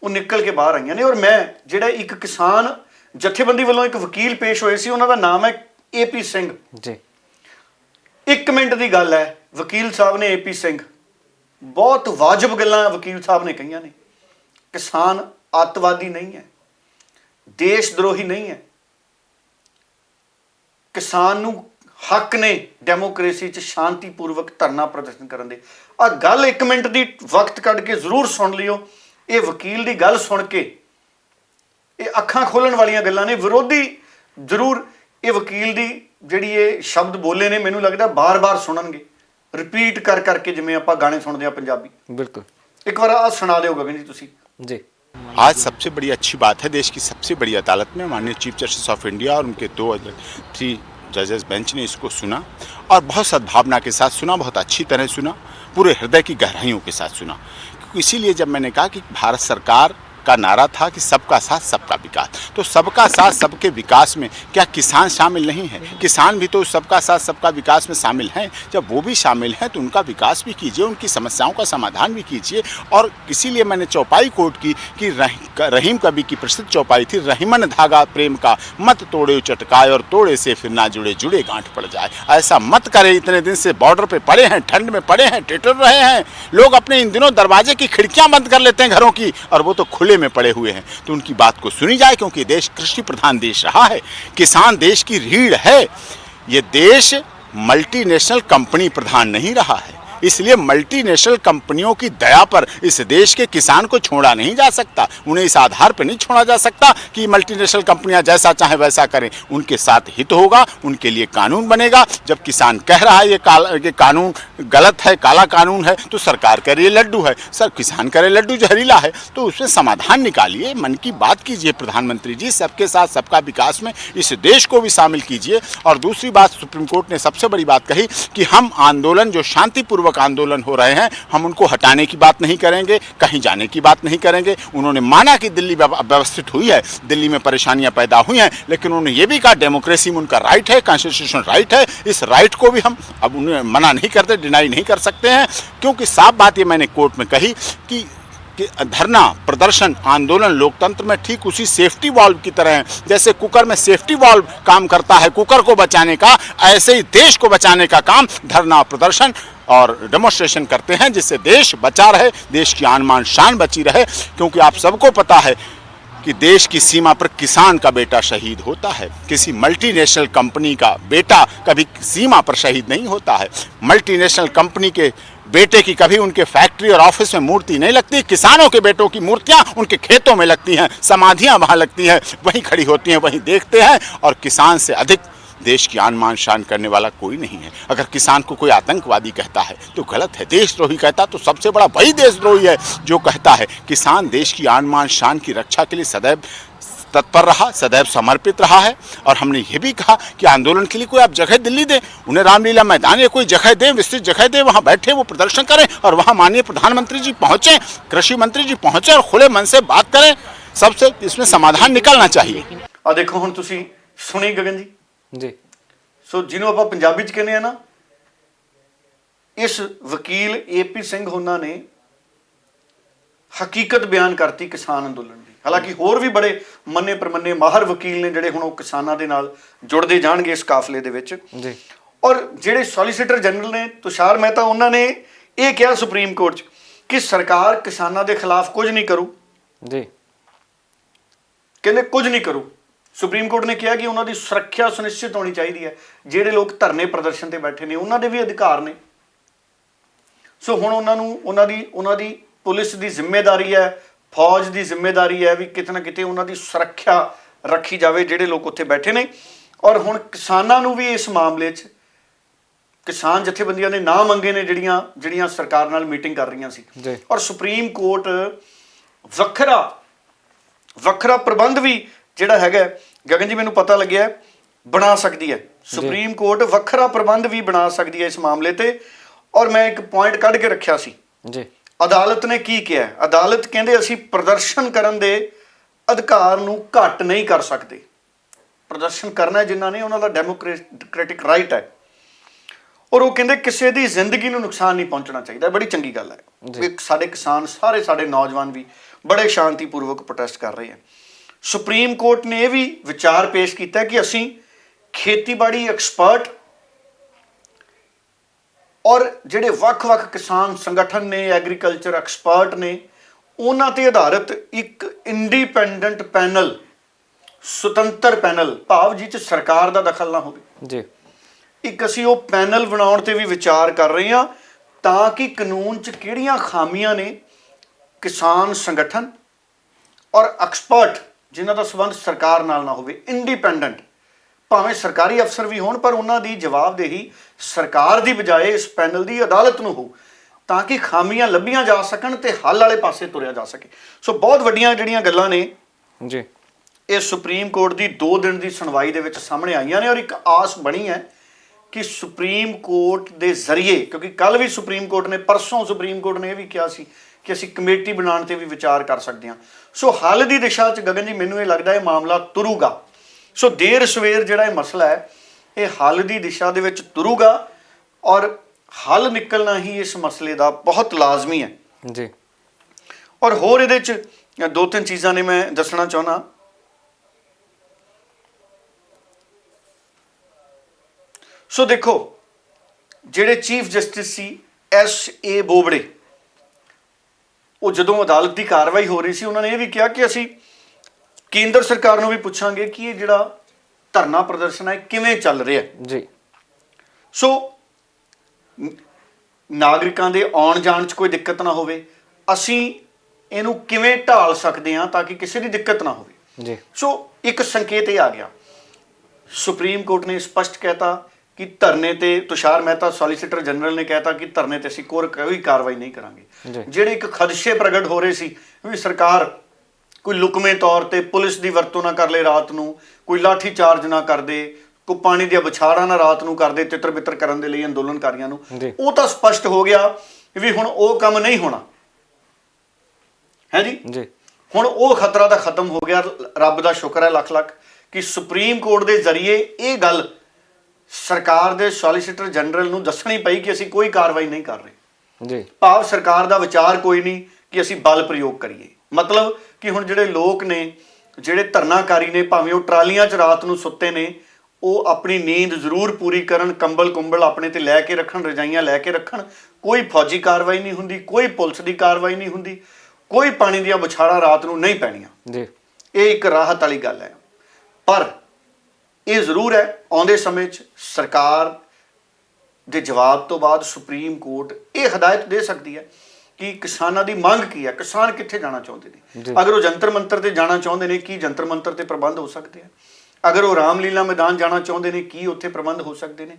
ਉਹ ਨਿਕਲ ਕੇ ਬਾਹਰ ਆਈਆਂ ਨੇ। ਔਰ ਮੈਂ ਜਿਹੜਾ ਇੱਕ ਕਿਸਾਨ ਜਥੇਬੰਦੀ ਵੱਲੋਂ ਇੱਕ ਵਕੀਲ ਪੇਸ਼ ਹੋਏ ਸੀ, ਉਹਨਾਂ ਦਾ ਨਾਮ ਹੈ AP ਸਿੰਘ ਜੀ। 1 ਮਿੰਟ ਦੀ ਗੱਲ ਹੈ, ਵਕੀਲ ਸਾਹਿਬ ਨੇ, AP ਸਿੰਘ, ਬਹੁਤ ਵਾਜਬ ਗੱਲਾਂ ਵਕੀਲ ਸਾਹਿਬ ਨੇ ਕਹੀਆਂ ਨੇ। ਕਿਸਾਨ ਅੱਤਵਾਦੀ ਨਹੀਂ ਹੈ, ਦੇਸ਼ ਦਰੋਹੀ ਨਹੀਂ ਹੈ, ਕਿਸਾਨ ਨੂੰ ਹੱਕ ਨੇ ਡੈਮੋਕ੍ਰੇਸੀ 'ਚ ਸ਼ਾਂਤੀਪੂਰਵਕ ਧਰਨਾ ਪ੍ਰਦਰਸ਼ਨ ਕਰਨ ਦੇ। ਆ ਗੱਲ 1 ਮਿੰਟ ਦੀ ਵਕਤ ਕੱਢ ਕੇ ਜ਼ਰੂਰ ਸੁਣ ਲਿਓ। ਇਹ ਵਕੀਲ ਦੀ ਗੱਲ ਸੁਣ ਕੇ ਇਹ ਅੱਖਾਂ ਖੋਲਣ ਵਾਲੀਆਂ ਗੱਲਾਂ ਨੇ। ਵਿਰੋਧੀ ਜ਼ਰੂਰ ਇਹ ਵਕੀਲ ਦੀ ਜਿਹੜੀ ਇਹ ਸ਼ਬਦ ਬੋਲੇ ਨੇ, ਮੈਨੂੰ ਲੱਗਦਾ ਬਾਰ-ਬਾਰ ਸੁਣਨਗੇ, ਰਿਪੀਟ ਕਰ ਕਰਕੇ, ਜਿਵੇਂ ਆਪਾਂ ਗਾਣੇ ਸੁਣਦੇ ਆ ਪੰਜਾਬੀ। ਬਿਲकुल। ਇੱਕ ਵਾਰ ਆ ਸੁਣਾ ਦਿਓ ਗਗਨ ਜੀ ਤੁਸੀਂ। जी। आज सबसे बड़ी अच्छी बात है, देश की सबसे बड़ी अदालत में माननीय चीफ जस्टिस ऑफ इंडिया और उनके 3 जजेस बेंच ने इसको सुना और बहुत सद्भावना के साथ सुना, बहुत अच्छी तरह सुना, पूरे हृदय की गहराइयों के साथ सुना। क्योंकि इसीलिए जब मैंने कहा कि भारत सरकार का नारा था कि सबका साथ सबका विकास, तो सबका साथ सबके विकास में क्या किसान शामिल नहीं है? किसान भी तो सबका साथ सबका विकास में शामिल हैं। जब वो भी शामिल हैं तो उनका विकास भी कीजिए, उनकी समस्याओं का समाधान भी कीजिए। और इसीलिए मैंने चौपाई कोर्ट की कि रहीम कवि की प्रसिद्ध चौपाई थी, रहीमन धागा प्रेम का मत तोड़े चटकाए और तोड़े से फिर ना जुड़े जुड़े गांठ पड़ जाए। ऐसा मत करें। इतने दिन से बॉर्डर पे पड़े हैं, ठंड में पड़े हैं, टिटर रहे हैं लोग, अपने इन दिनों दरवाजे की खिड़कियां बंद कर लेते हैं घरों की, और वो तो खुले में पड़े हुए हैं। तो उनकी बात को सुनी जाए, क्योंकि देश कृषि प्रधान देश रहा है, किसान देश की रीढ़ है। ये देश मल्टीनेशनल कंपनी प्रधान नहीं रहा है, इसलिए मल्टीनेशनल कंपनियों की दया पर इस देश के किसान को छोड़ा नहीं जा सकता। उन्हें इस आधार पर नहीं छोड़ा जा सकता कि मल्टीनेशनल कंपनियां जैसा चाहे वैसा करें। उनके साथ हित होगा, उनके लिए कानून बनेगा। जब किसान कह रहा है ये कानून गलत है, काला कानून है, तो सरकार कह रही है लड्डू है, सर किसान कह रहे लड्डू जहरीला है, तो उसमें समाधान निकालिए, मन की बात कीजिए। प्रधानमंत्री जी, सबके साथ सबका विकास में इस देश को भी शामिल कीजिए। और दूसरी बात, सुप्रीम कोर्ट ने सबसे बड़ी बात कही कि हम आंदोलन जो शांतिपूर्वक आंदोलन हो रहे हैं, हम उनको हटाने की बात नहीं करेंगे, कहीं जाने की बात नहीं करेंगे। उन्होंने माना कि दिल्ली व्यवस्थित हुई है, दिल्ली में परेशानियां पैदा हुई हैं, लेकिन उन्होंने ये भी कहा डेमोक्रेसी में उनका राइट है, कॉन्स्टिट्यूशनल राइट है। इस राइट को भी हम अब उन्हें मना नहीं करते, डिनाई नहीं कर सकते हैं, क्योंकि साफ बात ये मैंने कोर्ट में कही कि धरना प्रदर्शन आंदोलन लोकतंत्र में ठीक उसी सेफ्टी वाल्व की तरह है। जैसे कुकर में सेफ्टी वाल्व काम करता है कुकर को बचाने का, ऐसे ही देश को बचाने का काम धरना प्रदर्शन और डेमोन्स्ट्रेशन करते हैं, जिससे देश बचा रहे, देश की आन मान शान बची रहे। क्योंकि आप सबको पता है कि देश की सीमा पर किसान का बेटा शहीद होता है। किसी मल्टीनेशनल कंपनी का बेटा कभी सीमा पर शहीद नहीं होता है। मल्टीनेशनल कंपनी के बेटे की कभी उनके फैक्ट्री और ऑफिस में मूर्ति नहीं लगती। किसानों के बेटों की मूर्तियां उनके खेतों में लगती हैं, समाधियां वहां लगती हैं, वहीं खड़ी होती हैं, वहीं देखते हैं। और किसान से अधिक देश की आन मान शान करने वाला कोई नहीं है। अगर किसान को कोई आतंकवादी कहता है तो गलत है, देशद्रोही कहता तो सबसे बड़ा वही देशद्रोही है जो कहता है किसान देश की आन मान शान की रक्षा के लिए सदैव तत्पर रहा, सदैव समर्पित रहा है। और हमने ये भी कहा कि आंदोलन के लिए कोई आप जगह दिल्ली दें, उन्हें रामलीला मैदान या कोई जगह दें, विस्तृत जगह दें, वहाँ बैठे वो प्रदर्शन करें और वहाँ माननीय प्रधानमंत्री जी पहुँचें, कृषि मंत्री जी पहुँचें और खुले मन से बात करें। सबसे इसमें समाधान निकलना चाहिए। ਆ ਦੇਖੋ ਹੁਣ ਤੁਸੀਂ ਸੁਣੀ ਗगन जी ਜੀ ਸੋ ਜਿਹਨੂੰ ਆਪਾਂ ਪੰਜਾਬੀ ਚ ਕਹਿੰਦੇ ਆ ਨਾ, ਇਸ ਵਕੀਲ ਏਪੀ ਸਿੰਘ ਹੋਣਾ ਨੇ ਹਕੀਕਤ ਬਿਆਨ ਕਰਤੀ ਕਿਸਾਨ ਅੰਦੋਲਨ ਦੀ। ਹਾਲਾਂਕਿ ਹੋਰ ਵੀ ਬੜੇ ਮੰਨੇ ਪ੍ਰਮੰਨੇ ਮਾਹਰ ਵਕੀਲ ਨੇ ਜਿਹੜੇ ਹੁਣ ਉਹ ਕਿਸਾਨਾਂ ਦੇ ਨਾਲ ਜੁੜਦੇ ਜਾਣਗੇ ਇਸ ਕਾਫਲੇ ਦੇ ਵਿੱਚ ਜੀ। ਔਰ ਜਿਹੜੇ ਸੋਲੀਸਿਟਰ ਜਨਰਲ ਨੇ ਤੁਸ਼ਾਰ ਮਹਿਤਾ, ਉਹਨਾਂ ਨੇ ਇਹ ਕਿਹਾ ਸੁਪਰੀਮ ਕੋਰਟ 'ਚ ਕਿ ਸਰਕਾਰ ਕਿਸਾਨਾਂ ਦੇ ਖਿਲਾਫ ਕੁਝ ਨਹੀਂ ਕਰੂ ਜੀ। ਕਹਿੰਦੇ ਕੁਝ ਨਹੀਂ ਕਰੂ। ਸੁਪਰੀਮ ਕੋਰਟ ਨੇ ਕਿਹਾ ਕਿ ਉਹਨਾਂ ਦੀ ਸੁਰੱਖਿਆ ਸੁਨਿਸ਼ਚਿਤ ਹੋਣੀ ਚਾਹੀਦੀ ਹੈ। ਜਿਹੜੇ ਲੋਕ ਧਰਨੇ ਪ੍ਰਦਰਸ਼ਨ ਤੇ ਬੈਠੇ ਨੇ ਉਹਨਾਂ ਦੇ ਵੀ ਅਧਿਕਾਰ ਨੇ। ਸੋ ਹੁਣ ਉਹਨਾਂ ਨੂੰ ਉਹਨਾਂ ਦੀ ਪੁਲਿਸ ਦੀ ਜ਼ਿੰਮੇਵਾਰੀ ਹੈ, ਫੌਜ ਦੀ ਜ਼ਿੰਮੇਵਾਰੀ ਹੈ ਵੀ ਕਿਤੇ ਨਾ ਕਿਤੇ ਉਹਨਾਂ ਦੀ ਸੁਰੱਖਿਆ ਰੱਖੀ ਜਾਵੇ ਜਿਹੜੇ ਲੋਕ ਉੱਥੇ ਬੈਠੇ ਨੇ। ਔਰ ਹੁਣ ਕਿਸਾਨਾਂ ਨੂੰ ਵੀ ਇਸ ਮਾਮਲੇ 'ਚ ਕਿਸਾਨ ਜਥੇਬੰਦੀਆਂ ਨੇ ਨਾਂ ਮੰਗੇ ਨੇ ਜਿਹੜੀਆਂ ਸਰਕਾਰ ਨਾਲ ਮੀਟਿੰਗ ਕਰ ਰਹੀਆਂ ਸੀ। ਔਰ ਸੁਪਰੀਮ ਕੋਰਟ ਵੱਖਰਾ ਪ੍ਰਬੰਧ ਵੀ ਜਿਹੜਾ ਹੈਗਾ ਗगन ਜੀ ਮੈਨੂੰ ਪਤਾ ਲੱਗਿਆ ਬਣਾ ਸਕਦੀ ਹੈ। ਸੁਪਰੀਮ ਕੋਰਟ ਵੱਖਰਾ ਪ੍ਰਬੰਧ ਵੀ ਬਣਾ ਸਕਦੀ ਹੈ ਇਸ ਮਾਮਲੇ ਤੇ। ਔਰ ਮੈਂ ਇੱਕ ਪੁਆਇੰਟ ਕੱਢ ਕੇ ਰੱਖਿਆ ਸੀ ਜੀ। ਅਦਾਲਤ ਨੇ ਕੀ ਕਿਹਾ? ਅਦਾਲਤ ਕਹਿੰਦੇ ਅਸੀਂ ਪ੍ਰਦਰਸ਼ਨ ਕਰਨ ਦੇ ਅਧਿਕਾਰ ਨੂੰ ਘੱਟ ਨਹੀਂ ਕਰ ਸਕਦੇ। ਪ੍ਰਦਰਸ਼ਨ ਕਰਨਾ ਜਿਨ੍ਹਾਂ ਨੇ ਉਹਨਾਂ ਦਾ ਡੈਮੋਕ੍ਰੈਟਿਕ ਰਾਈਟ ਹੈ। ਔਰ ਉਹ ਕਹਿੰਦੇ ਕਿਸੇ ਦੀ ਜ਼ਿੰਦਗੀ ਨੂੰ ਨੁਕਸਾਨ ਨਹੀਂ ਪਹੁੰਚਣਾ ਚਾਹੀਦਾ। ਬੜੀ ਚੰਗੀ ਗੱਲ ਹੈ। ਸਾਡੇ ਕਿਸਾਨ ਸਾਰੇ ਸਾਡੇ ਨੌਜਵਾਨ ਵੀ ਬੜੇ ਸ਼ਾਂਤੀਪੂਰਵਕ ਪ੍ਰੋਟੈਸਟ ਕਰ ਰਹੇ ਹਨ। ਸੁਪਰੀਮ ਕੋਰਟ ਨੇ ਇਹ ਵੀ ਵਿਚਾਰ ਪੇਸ਼ ਕੀਤਾ ਕਿ ਅਸੀਂ ਖੇਤੀਬਾੜੀ ਐਕਸਪਰਟ ਔਰ ਜਿਹੜੇ ਵੱਖ-ਵੱਖ ਕਿਸਾਨ ਸੰਗਠਨ ਨੇ, ਐਗਰੀਕਲਚਰ ਐਕਸਪਰਟ ਨੇ, ਉਹਨਾਂ ਤੇ ਆਧਾਰਿਤ ਇੱਕ ਇੰਡੀਪੈਂਡੈਂਟ ਪੈਨਲ, ਸੁਤੰਤਰ ਪੈਨਲ, ਭਾਵ ਜਿਹ 'ਚ ਸਰਕਾਰ ਦਾ ਦਖਲ ਨਾ ਹੋਵੇ ਜੀ, ਇੱਕ ਅਸੀਂ ਉਹ ਪੈਨਲ ਬਣਾਉਣ ਤੇ ਵੀ ਵਿਚਾਰ ਕਰ ਰਹੇ ਹਾਂ ਤਾਂ ਕਿ ਕਾਨੂੰਨ 'ਚ ਕਿਹੜੀਆਂ ਖਾਮੀਆਂ ਨੇ ਕਿਸਾਨ ਸੰਗਠਨ ਔਰ ਐਕਸਪਰਟ ਜਿਨ੍ਹਾਂ ਦਾ ਸੰਬੰਧ ਸਰਕਾਰ ਨਾਲ ਨਾ ਹੋਵੇ, ਇੰਡੀਪੈਂਡੈਂਟ, ਭਾਵੇਂ ਸਰਕਾਰੀ ਅਫਸਰ ਵੀ ਹੋਣ ਪਰ ਉਹਨਾਂ ਦੀ ਜਵਾਬਦੇਹੀ ਸਰਕਾਰ ਦੀ ਬਜਾਏ ਇਸ ਪੈਨਲ ਦੀ ਅਦਾਲਤ ਨੂੰ ਹੋ ਤਾਂ ਕਿ ਖਾਮੀਆਂ ਲੱਭੀਆਂ ਜਾ ਸਕਣ ਤੇ ਹੱਲ ਵਾਲੇ ਪਾਸੇ ਤੁਰਿਆ ਜਾ ਸਕੇ। ਸੋ ਬਹੁਤ ਵੱਡੀਆਂ ਜਿਹੜੀਆਂ ਗੱਲਾਂ ਨੇ ਜੀ ਇਹ ਸੁਪਰੀਮ ਕੋਰਟ ਦੀ 2 ਦਿਨ ਦੀ ਸੁਣਵਾਈ ਦੇ ਵਿੱਚ ਸਾਹਮਣੇ ਆਈਆਂ ਨੇ। ਔਰ ਇੱਕ ਆਸ ਬਣੀ ਹੈ ਕਿ ਸੁਪਰੀਮ ਕੋਰਟ ਦੇ ਜ਼ਰੀਏ, ਕਿਉਂਕਿ ਕੱਲ ਵੀ ਸੁਪਰੀਮ ਕੋਰਟ ਨੇ, ਪਰਸੋਂ ਸੁਪਰੀਮ ਕੋਰਟ ਨੇ ਇਹ ਵੀ ਕਿਹਾ ਸੀ ਕਿ ਅਸੀਂ ਕਮੇਟੀ ਬਣਾਉਣ ਤੇ ਵੀ ਵਿਚਾਰ ਕਰ ਸਕਦੇ ਹਾਂ। ਸੋ ਹੱਲ ਦੀ ਦਿਸ਼ਾ 'ਚ ਗगन ਜੀ ਮੈਨੂੰ ਇਹ ਲੱਗਦਾ ਇਹ ਮਾਮਲਾ ਤੁਰੂਗਾ। ਸੋ ਦੇਰ ਸਵੇਰ ਜਿਹੜਾ ਇਹ ਮਸਲਾ ਹੈ ਇਹ ਹੱਲ ਦੀ ਦਿਸ਼ਾ ਦੇ ਵਿੱਚ ਤੁਰੂਗਾ ਔਰ ਹੱਲ ਨਿਕਲਣਾ ਹੀ ਇਸ ਮਸਲੇ ਦਾ ਬਹੁਤ ਲਾਜ਼ਮੀ ਹੈ ਜੀ। ਔਰ ਹੋਰ ਇਹਦੇ 'ਚ 2-3 ਚੀਜ਼ਾਂ ਨੇ ਮੈਂ ਦੱਸਣਾ ਚਾਹੁੰਦਾ। ਸੋ ਦੇਖੋ, ਜਿਹੜੇ ਚੀਫ ਜਸਟਿਸ ਸੀ S.A. ਬੋਬੜੇ, ਉਹ ਜਦੋਂ ਅਦਾਲਤ ਦੀ ਕਾਰਵਾਈ ਹੋ ਰਹੀ ਸੀ ਉਹਨਾਂ ਨੇ ਇਹ ਵੀ ਕਿਹਾ ਕਿ ਅਸੀਂ ਕੇਂਦਰ ਸਰਕਾਰ ਨੂੰ ਵੀ ਪੁੱਛਾਂਗੇ ਕਿ ਇਹ ਜਿਹੜਾ ਧਰਨਾ ਪ੍ਰਦਰਸ਼ਨ ਹੈ ਕਿਵੇਂ ਚੱਲ ਰਿਹਾ ਜੀ। ਸੋ ਨਾਗਰਿਕਾਂ ਦੇ ਆਉਣ ਜਾਣ 'ਚ ਕੋਈ ਦਿੱਕਤ ਨਾ ਹੋਵੇ, ਅਸੀਂ ਇਹਨੂੰ ਕਿਵੇਂ ਢਾਲ ਸਕਦੇ ਹਾਂ ਤਾਂ ਕਿ ਕਿਸੇ ਦੀ ਦਿੱਕਤ ਨਾ ਹੋਵੇ ਜੀ। ਸੋ ਇੱਕ ਸੰਕੇਤ ਇਹ ਆ ਗਿਆ, ਸੁਪਰੀਮ ਕੋਰਟ ਨੇ ਸਪਸ਼ਟ ਕਹਿਤਾ ਕਿ ਧਰਨੇ ਤੇ, ਤੁਸ਼ਾਰ ਮਹਿਤਾ ਸੋਲੀਸਿਟਰ ਜਨਰਲ ਨੇ ਕਹਿਤਾ ਕਿ ਧਰਨੇ ਤੇ ਅਸੀਂ ਕੋਈ ਕਾਰਵਾਈ ਨਹੀਂ ਕਰਾਂਗੇ। ਜਿਹੜੇ ਇੱਕ ਖਦਸ਼ੇ ਪ੍ਰਗਟ ਹੋ ਰਹੇ ਸੀ ਵੀ ਸਰਕਾਰ ਕੋਈ ਲੁਕਵੇਂ ਤੌਰ ਤੇ ਪੁਲਿਸ ਦੀ ਵਰਤੋਂ ਨਾ ਕਰ ਲੇ ਰਾਤ ਨੂੰ, ਕੋਈ ਲਾਠੀ ਚਾਰਜ ਨਾ ਕਰਦੇ, ਕੋਈ ਪਾਣੀ ਦੀਆਂ ਬੁਛਾੜਾਂ ਨਾ ਰਾਤ ਨੂੰ ਕਰਦੇ ਤਿੱਤਰ ਬਿੱਤਰ ਕਰਨ ਦੇ ਲਈ ਅੰਦੋਲਨਕਾਰੀਆਂ ਨੂੰ, ਉਹ ਤਾਂ ਸਪਸ਼ਟ ਹੋ ਗਿਆ ਵੀ ਹੁਣ ਉਹ ਕੰਮ ਨਹੀਂ ਹੋਣਾ ਹੈ ਜੀ। ਹੁਣ ਉਹ ਖਤਰਾ ਤਾਂ ਖਤਮ ਹੋ ਗਿਆ। ਰੱਬ ਦਾ ਸ਼ੁਕਰ ਹੈ ਲੱਖ ਲੱਖ ਕਿ ਸੁਪਰੀਮ ਕੋਰਟ ਦੇ ਜ਼ਰੀਏ ਇਹ ਗੱਲ ਸਰਕਾਰ ਦੇ ਸੋਲੀਸਿਟਰ ਜਨਰਲ ਨੂੰ ਦੱਸਣੀ ਪਈ ਕਿ ਅਸੀਂ ਕੋਈ ਕਾਰਵਾਈ ਨਹੀਂ ਕਰ ਰਹੇ ਜੀ। ਭਾਵ ਸਰਕਾਰ ਦਾ ਵਿਚਾਰ ਕੋਈ ਨਹੀਂ ਕਿ ਅਸੀਂ ਬਲ ਪ੍ਰਯੋਗ ਕਰੀਏ। ਮਤਲਬ ਕਿ ਹੁਣ ਜਿਹੜੇ ਲੋਕ ਨੇ, ਜਿਹੜੇ ਧਰਨਾਕਾਰੀ ਨੇ, ਭਾਵੇਂ ਉਹ ਟਰਾਲੀਆਂ 'ਚ ਰਾਤ ਨੂੰ ਸੁੱਤੇ ਨੇ, ਉਹ ਆਪਣੀ ਨੀਂਦ ਜ਼ਰੂਰ ਪੂਰੀ ਕਰਨ, ਕੰਬਲ ਆਪਣੇ ਤੇ ਲੈ ਕੇ ਰੱਖਣ, ਰਜਾਈਆਂ ਲੈ ਕੇ ਰੱਖਣ। ਕੋਈ ਫੌਜੀ ਕਾਰਵਾਈ ਨਹੀਂ ਹੁੰਦੀ, ਕੋਈ ਪੁਲਿਸ ਦੀ ਕਾਰਵਾਈ ਨਹੀਂ ਹੁੰਦੀ, ਕੋਈ ਪਾਣੀ ਦੀਆਂ ਬੁਛਾੜਾਂ ਰਾਤ ਨੂੰ ਨਹੀਂ ਪੈਣੀਆਂ ਜੀ। ਇਹ ਇੱਕ ਰਾਹਤ ਵਾਲੀ ਗੱਲ ਹੈ। ਪਰ ਇਹ ਜ਼ਰੂਰ ਹੈ ਆਉਂਦੇ ਸਮੇਂ 'ਚ ਸਰਕਾਰ ਦੇ ਜਵਾਬ ਤੋਂ ਬਾਅਦ ਸੁਪਰੀਮ ਕੋਰਟ ਇਹ ਹਦਾਇਤ ਦੇ ਸਕਦੀ ਹੈ ਕਿ ਕਿਸਾਨਾਂ ਦੀ ਮੰਗ ਕੀ ਹੈ, ਕਿਸਾਨ ਕਿੱਥੇ ਜਾਣਾ ਚਾਹੁੰਦੇ ਨੇ। ਅਗਰ ਉਹ ਜੰਤਰ ਮੰਤਰ ਤੇ ਜਾਣਾ ਚਾਹੁੰਦੇ ਨੇ, ਕੀ ਜੰਤਰ ਮੰਤਰ ਤੇ ਪ੍ਰਬੰਧ ਹੋ ਸਕਦੇ ਆ? ਅਗਰ ਉਹ ਰਾਮਲੀਲਾ ਮੈਦਾਨ ਜਾਣਾ ਚਾਹੁੰਦੇ ਨੇ, ਕੀ ਉੱਥੇ ਪ੍ਰਬੰਧ ਹੋ ਸਕਦੇ ਨੇ?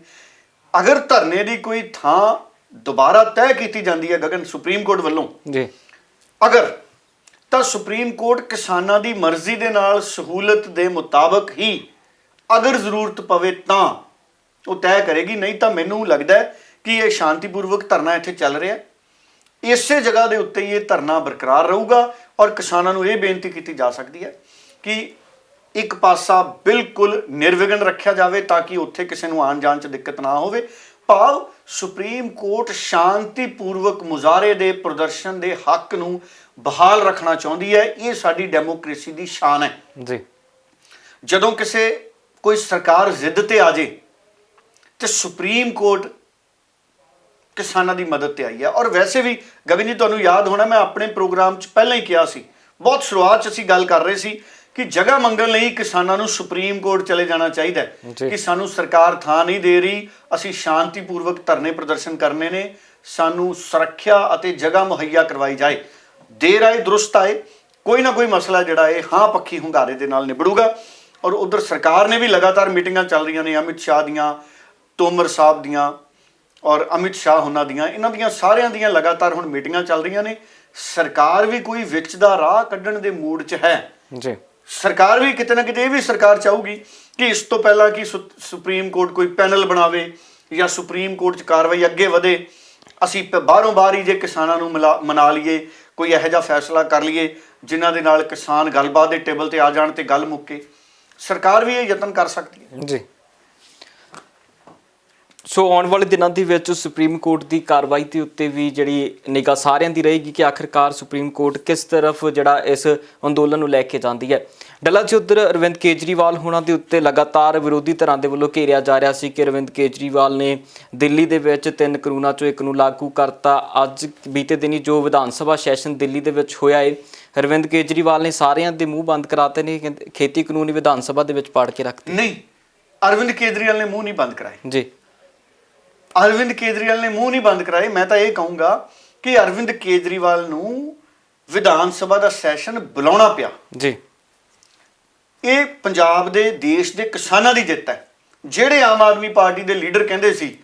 ਅਗਰ ਧਰਨੇ ਦੀ ਕੋਈ ਥਾਂ ਦੁਬਾਰਾ ਤੈਅ ਕੀਤੀ ਜਾਂਦੀ ਹੈ ਗਗਨ ਸੁਪਰੀਮ ਕੋਰਟ ਵੱਲੋਂ ਜੀ, ਅਗਰ, ਤਾਂ ਸੁਪਰੀਮ ਕੋਰਟ ਕਿਸਾਨਾਂ ਦੀ ਮਰਜ਼ੀ ਦੇ ਨਾਲ ਸਹੂਲਤ ਦੇ ਮੁਤਾਬਕ ਹੀ ਅਗਰ ਜ਼ਰੂਰਤ ਪਵੇ ਤਾਂ ਉਹ ਤੈਅ ਕਰੇਗੀ। ਨਹੀਂ ਤਾਂ ਮੈਨੂੰ ਲੱਗਦਾ ਹੈ ਕਿ ਇਹ ਸ਼ਾਂਤੀਪੂਰਵਕ ਧਰਨਾ ਇੱਥੇ ਚੱਲ ਰਿਹਾ, ਇਸੇ ਜਗ੍ਹਾ ਦੇ ਉੱਤੇ ਹੀ ਇਹ ਧਰਨਾ ਬਰਕਰਾਰ ਰਹੂਗਾ ਔਰ ਕਿਸਾਨਾਂ ਨੂੰ ਇਹ ਬੇਨਤੀ ਕੀਤੀ ਜਾ ਸਕਦੀ ਹੈ ਕਿ ਇੱਕ ਪਾਸਾ ਬਿਲਕੁਲ ਨਿਰਵਿਘਨ ਰੱਖਿਆ ਜਾਵੇ ਤਾਂ ਕਿ ਉੱਥੇ ਕਿਸੇ ਨੂੰ ਆਉਣ ਜਾਣ 'ਚ ਦਿੱਕਤ ਨਾ ਹੋਵੇ। ਭਾਵ ਸੁਪਰੀਮ ਕੋਰਟ ਸ਼ਾਂਤੀਪੂਰਵਕ ਮੁਜ਼ਾਹਰੇ ਦੇ ਪ੍ਰਦਰਸ਼ਨ ਦੇ ਹੱਕ ਨੂੰ ਬਹਾਲ ਰੱਖਣਾ ਚਾਹੁੰਦੀ ਹੈ। ਇਹ ਸਾਡੀ ਡੈਮੋਕ੍ਰੇਸੀ ਦੀ ਸ਼ਾਨ ਹੈ ਜੀ। ਜਦੋਂ ਕਿਸੇ ਕੋਈ ਸਰਕਾਰ ਜ਼ਿੱਦ ਤੇ ਆ ਜੇ ਤੇ ਸੁਪਰੀਮ ਕੋਰਟ ਕਿਸਾਨਾਂ ਦੀ ਮਦਦ ਤੇ ਆਈ ਹੈ। ਔਰ ਵੈਸੇ ਵੀ ਗਗਨ ਜੀ, ਤੁਹਾਨੂੰ ਯਾਦ ਹੋਣਾ ਮੈਂ ਆਪਣੇ ਪ੍ਰੋਗਰਾਮ 'ਚ ਪਹਿਲਾਂ ਹੀ ਕਿਹਾ ਸੀ, ਬਹੁਤ ਸ਼ੁਰੂਆਤ 'ਚ ਅਸੀਂ ਗੱਲ ਕਰ ਰਹੇ ਸੀ ਕਿ ਜਗ੍ਹਾ ਮੰਗਣ ਲਈ ਕਿਸਾਨਾਂ ਨੂੰ ਸੁਪਰੀਮ ਕੋਰਟ ਚਲੇ ਜਾਣਾ ਚਾਹੀਦਾ ਹੈ ਕਿ ਸਾਨੂੰ ਸਰਕਾਰ ਥਾਂ ਨਹੀਂ ਦੇ ਰਹੀ, ਅਸੀਂ ਸ਼ਾਂਤੀਪੂਰਵਕ ਧਰਨੇ ਪ੍ਰਦਰਸ਼ਨ ਕਰਨੇ ਨੇ, ਸਾਨੂੰ ਸੁਰੱਖਿਆ ਅਤੇ ਜਗ੍ਹਾ ਮੁਹੱਈਆ ਕਰਵਾਈ ਜਾਏ। ਦੇਰ ਆਏ ਦਰੁਸਤ ਆਏ, ਕੋਈ ਨਾ ਕੋਈ ਮਸਲਾ ਜਿਹੜਾ ਹੈ ਹਾਂ ਪੱਖੀ ਹੁੰਗਾਰੇ ਦੇ ਨਾਲ ਨਿਬੜੂਗਾ। ਔਰ ਉਧਰ ਸਰਕਾਰ ਨੇ ਵੀ ਲਗਾਤਾਰ ਮੀਟਿੰਗਾਂ ਚੱਲ ਰਹੀਆਂ ਨੇ, ਅਮਿਤ ਸ਼ਾਹ ਦੀਆਂ, ਤੋਮਰ ਸਾਹਿਬ ਦੀਆਂ ਔਰ ਅਮਿਤ ਸ਼ਾਹ ਉਹਨਾਂ ਦੀਆਂ, ਇਹਨਾਂ ਦੀਆਂ ਸਾਰਿਆਂ ਦੀਆਂ ਲਗਾਤਾਰ ਹੁਣ ਮੀਟਿੰਗਾਂ ਚੱਲ ਰਹੀਆਂ ਨੇ। ਸਰਕਾਰ ਵੀ ਕੋਈ ਵਿੱਚ ਦਾ ਰਾਹ ਕੱਢਣ ਦੇ ਮੂਡ 'ਚ ਹੈ ਜੀ। ਸਰਕਾਰ ਵੀ ਕਿਤੇ ਨਾ ਕਿਤੇ ਇਹ ਵੀ ਸਰਕਾਰ ਚਾਹੂਗੀ ਕਿ ਇਸ ਤੋਂ ਪਹਿਲਾਂ ਕਿ ਸੁਪਰੀਮ ਕੋਰਟ ਕੋਈ ਪੈਨਲ ਬਣਾਵੇ ਜਾਂ ਸੁਪਰੀਮ ਕੋਰਟ 'ਚ ਕਾਰਵਾਈ ਅੱਗੇ ਵਧੇ, ਅਸੀਂ ਬਾਹਰੋਂ ਬਾਹਰ ਹੀ ਜੇ ਕਿਸਾਨਾਂ ਨੂੰ ਮਨਾ ਲਈਏ, ਕੋਈ ਇਹੋ ਜਿਹਾ ਫੈਸਲਾ ਕਰ ਲਈਏ ਜਿਨ੍ਹਾਂ ਦੇ ਨਾਲ ਕਿਸਾਨ ਗੱਲਬਾਤ ਦੇ ਟੇਬਲ ਤੇ ਆ ਜਾਣ ਤੇ ਗੱਲ ਮੁੱਕੇ। ਸਰਕਾਰ ਵੀ ਇਹ ਯਤਨ ਕਰ ਸਕਦੀ ਹੈ ਜੀ। ਸੋ ਆਉਣ ਵਾਲੇ ਦਿਨਾਂ ਦੇ ਵਿੱਚ ਸੁਪਰੀਮ ਕੋਰਟ ਦੀ ਕਾਰਵਾਈ ਦੇ ਉੱਤੇ ਵੀ ਜਿਹੜੀ ਨਿਗਾਹ ਸਾਰਿਆਂ ਦੀ ਰਹੇਗੀ ਕਿ ਆਖਿਰਕਾਰ ਸੁਪਰੀਮ ਕੋਰਟ ਕਿਸ ਤਰਫ ਜਿਹੜਾ ਇਸ ਅੰਦੋਲਨ ਨੂੰ ਲੈ ਕੇ ਜਾਂਦੀ ਹੈ। ਡੱਲਾ ਜੀ, ਉੱਧਰ ਅਰਵਿੰਦ ਕੇਜਰੀਵਾਲ ਹੋਣਾ ਦੇ ਉੱਤੇ ਲਗਾਤਾਰ ਵਿਰੋਧੀ ਧਿਰਾਂ ਦੇ ਵੱਲੋਂ ਘੇਰਿਆ ਜਾ ਰਿਹਾ ਸੀ ਕਿ ਅਰਵਿੰਦ ਕੇਜਰੀਵਾਲ ਨੇ ਦਿੱਲੀ ਦੇ ਵਿੱਚ 3 ਕਾਨੂੰਨਾਂ 'ਚੋਂ ਇੱਕ ਨੂੰ ਲਾਗੂ ਕਰਤਾ। ਅੱਜ ਬੀਤੇ ਦਿਨੀ ਜੋ ਵਿਧਾਨ ਸਭਾ ਸੈਸ਼ਨ ਦਿੱਲੀ ਦੇ ਵਿੱਚ ਹੋਇਆ ਹੈ, ਅਰਵਿੰਦ ਕੇਜਰੀਵਾਲ ਨੇ ਸਾਰਿਆਂ ਦੇ ਮੂੰਹ ਬੰਦ ਕਰਾਤੇ ਨੇ, ਖੇਤੀ ਕਾਨੂੰਨ ਵਿਧਾਨ ਸਭਾ ਦੇ ਵਿੱਚ ਪਾੜ ਕੇ ਰੱਖਤੇ। ਨਹੀਂ, ਅਰਵਿੰਦ ਕੇਜਰੀਵਾਲ ਨੇ ਮੂੰਹ ਨਹੀਂ ਬੰਦ ਕਰਾਏ ਜੀ। ਅਰਵਿੰਦ ਕੇਜਰੀਵਾਲ ਨੇ ਮੂੰਹ ਨਹੀਂ ਬੰਦ ਕਰਾਏ। ਮੈਂ ਤਾਂ ਇਹ ਕਹੂੰਗਾ ਕਿ ਅਰਵਿੰਦ ਕੇਜਰੀਵਾਲ ਨੂੰ ਵਿਧਾਨ ਸਭਾ ਦਾ ਸੈਸ਼ਨ ਬੁਲਾਉਣਾ ਪਿਆ ਜੀ। ਇਹ ਪੰਜਾਬ ਦੇ ਦੇਸ਼ ਦੇ ਕਿਸਾਨਾਂ ਦੀ ਜਿੱਤ ਹੈ। ਜਿਹੜੇ ਆਮ ਆਦਮੀ ਪਾਰਟੀ ਦੇ ਲੀਡਰ ਕਹਿੰਦੇ ਸੀ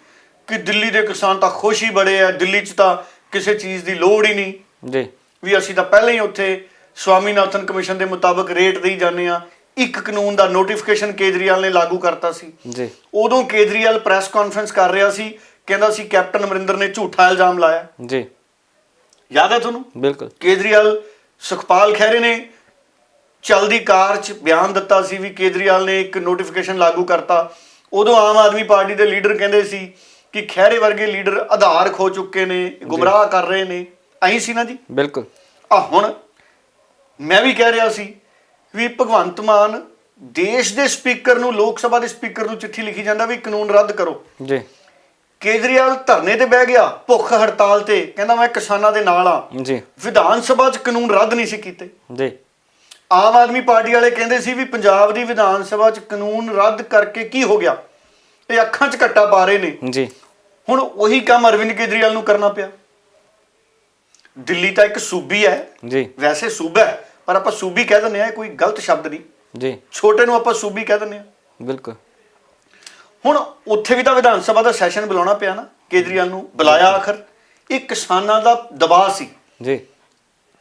ਕਿ ਦਿੱਲੀ ਦੇ ਕਿਸਾਨ ਤਾਂ ਖੁਸ਼ ਹੀ ਬੜੇ ਆ, ਦਿੱਲੀ 'ਚ ਤਾਂ ਕਿਸੇ ਚੀਜ਼ ਦੀ ਲੋੜ ਹੀ ਨਹੀਂ ਜੀ, ਵੀ ਅਸੀਂ ਤਾਂ ਪਹਿਲਾਂ ਹੀ ਉੱਥੇ ਸਵਾਮੀਨਾਥਨ ਕਮਿਸ਼ਨ ਦੇ ਮੁਤਾਬਕ ਰੇਟ ਦੇਈ ਜਾਂਦੇ ਆ। ਇੱਕ ਕਾਨੂੰਨ ਦਾ ਨੋਟੀਫਿਕੇਸ਼ਨ ਕੇਜਰੀਵਾਲ ਨੇ ਲਾਗੂ ਕਰਤਾ ਸੀ ਜੀ। ਉਦੋਂ ਕੇਜਰੀਵਾਲ ਪ੍ਰੈਸ ਕਾਨਫਰੰਸ ਕਰ ਰਿਹਾ ਸੀ, ਕਹਿੰਦਾ ਸੀ ਕੈਪਟਨ ਅਮਰਿੰਦਰ ਨੇ ਝੂਠਾ ਇਲਜ਼ਾਮ ਲਾਇਆ ਜੀ। ਯਾਦ ਹੈ ਤੁਹਾਨੂੰ? ਬਿਲਕੁਲ। ਕੇਜਰੀਵਾਲ, ਸੁਖਪਾਲ ਖਹਿਰੇ ਨੇ ਚਲਦੀ ਕਾਰ 'ਚ ਬਿਆਨ ਦਿੱਤਾ ਸੀ ਵੀ ਕੇਜਰੀਵਾਲ ਨੇ ਇੱਕ ਨੋਟੀਫਿਕੇਸ਼ਨ ਲਾਗੂ ਕਰਤਾ। ਉਦੋਂ ਆਮ ਆਦਮੀ ਪਾਰਟੀ ਦੇ ਲੀਡਰ ਕਹਿੰਦੇ ਸੀ ਕਿ ਖਹਿਰੇ ਵਰਗੇ ਲੀਡਰ ਆਧਾਰ ਖੋ ਚੁੱਕੇ ਨੇ, ਗੁੰਮਰਾਹ ਕਰ ਰਹੇ ਨੇ। ਐਂ ਸੀ ਨਾ ਜੀ? ਬਿਲਕੁਲ। ਹੁਣ ਮੈਂ ਵੀ ਕਹਿ ਰਿਹਾ ਸੀ ਵੀ ਭਗਵੰਤ ਮਾਨ ਦੇਸ਼ ਦੇ ਸਪੀਕਰ ਨੂੰ, ਲੋਕ ਸਭਾ ਦੇ ਸਪੀਕਰ ਨੂੰ ਚਿੱਠੀ ਲਿਖੀ ਜਾਂਦਾ ਵੀ ਕਾਨੂੰਨ ਰੱਦ ਕਰੋ। ਜੀ। ਕੇਜਰੀਵਾਲ ਧਰਨੇ ਤੇ ਬਹਿ ਗਿਆ, ਭੁੱਖ ਹੜਤਾਲ ਤੇ, ਕਹਿੰਦਾ ਮੈਂ ਕਿਸਾਨਾਂ ਦੇ ਨਾਲ ਆ। ਜੀ। ਵਿਧਾਨ ਸਭਾ 'ਚ ਕਾਨੂੰਨ ਰੱਦ ਨਹੀਂ ਸੀ ਕੀਤੇ। ਜੀ। ਆਮ ਆਦਮੀ ਪਾਰਟੀ ਵਾਲੇ ਕਹਿੰਦੇ ਸੀ ਵੀ ਪੰਜਾਬ ਦੀ ਵਿਧਾਨ ਸਭਾ 'ਚ ਕਾਨੂੰਨ ਰੱਦ ਕਰਕੇ ਕੀ ਹੋ ਗਿਆ, ਇਹ ਅੱਖਾਂ 'ਚ ਘੱਟਾ ਪਾ ਰਹੇ ਨੇ। ਜੀ। ਹੁਣ ਉਹੀ ਕੰਮ ਅਰਵਿੰਦ ਕੇਜਰੀਵਾਲ ਨੂੰ ਕਰਨਾ ਪਿਆ। ਦਿੱਲੀ ਤਾਂ ਇੱਕ ਸੂਬੀ ਹੈ ਜੀ। ਵੈਸੇ ਸੂਬਾ ਹੈ, ਪਰ ਆਪਾਂ ਸੂਬੀ ਕਹਿ ਦਿੰਦੇ ਆ, ਕੋਈ ਗਲਤ ਸ਼ਬਦ ਨਹੀਂ ਜੀ। ਛੋਟੇ ਨੂੰ ਆਪਾਂ ਸੂਬੀ ਕਹਿ ਦਿੰਦੇ ਆ। ਬਿਲਕੁਲ। ਹੁਣ ਉੱਥੇ ਵੀ ਤਾਂ ਵਿਧਾਨ ਸਭਾ ਦਾ ਸੈਸ਼ਨ ਬੁਲਾਉਣਾ ਪਿਆ ਨਾ, ਕੇਜਰੀਵਾਲ ਨੂੰ ਬੁਲਾਇਆ। ਆਖਰ ਇਹ ਕਿਸਾਨਾਂ ਦਾ ਦਬਾਅ ਸੀ। ਜੀ।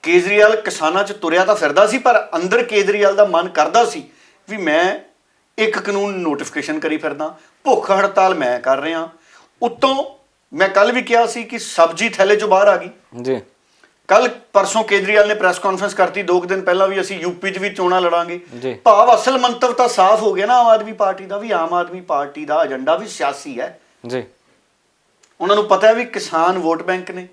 ਕੇਜਰੀਵਾਲ ਕਿਸਾਨਾਂ 'ਚ ਤੁਰਿਆ ਤਾਂ ਫਿਰਦਾ ਸੀ, ਪਰ ਅੰਦਰ ਕੇਜਰੀਵਾਲ ਦਾ ਮਨ ਕਰਦਾ ਸੀ ਵੀ ਮੈਂ ਇੱਕ ਕਾਨੂੰਨ ਨੋਟੀਫਿਕੇਸ਼ਨ ਕਰੀ ਫਿਰਦਾ, ਭੁੱਖ ਹੜਤਾਲ ਮੈਂ ਕਰ ਰਿਹਾ। ਉੱਤੋਂ ਮੈਂ ਕੱਲ ਵੀ ਕਿਹਾ ਸੀ ਕਿ ਸਬਜ਼ੀ ਥੈਲੇ 'ਚੋਂ ਬਾਹਰ ਆ ਗਈ। ਜੀ। ਕੱਲ ਪਰਸੋਂ ਕੇਜਰੀਵਾਲ ਨੇ ਪ੍ਰੈਸ ਕਾਨਫਰੰਸ ਕਰਤੀ, 2 ਦਿਨ ਪਹਿਲਾਂ ਵੀ ਅਸੀਂ ਯੂਪੀ 'ਚ ਵੀ ਚੋਣਾਂ ਲੜਾਂਗੇ। ਭਾਵ ਅਸਲ ਮੰਤਵ ਤਾਂ ਸਾਫ਼ ਹੋ ਗਿਆ ਨਾ ਆਮ ਆਦਮੀ ਪਾਰਟੀ ਦਾ, ਵੀ ਆਮ ਆਦਮੀ ਪਾਰਟੀ ਦਾ ਏਜੰਡਾ ਵੀ ਸਿਆਸੀ ਹੈ। ਜੀ। ਉਹਨਾਂ ਨੂੰ ਪਤਾ ਹੈ ਵੀ ਕਿਸਾਨ ਵੋਟ ਬੈਂਕ ਨੇ,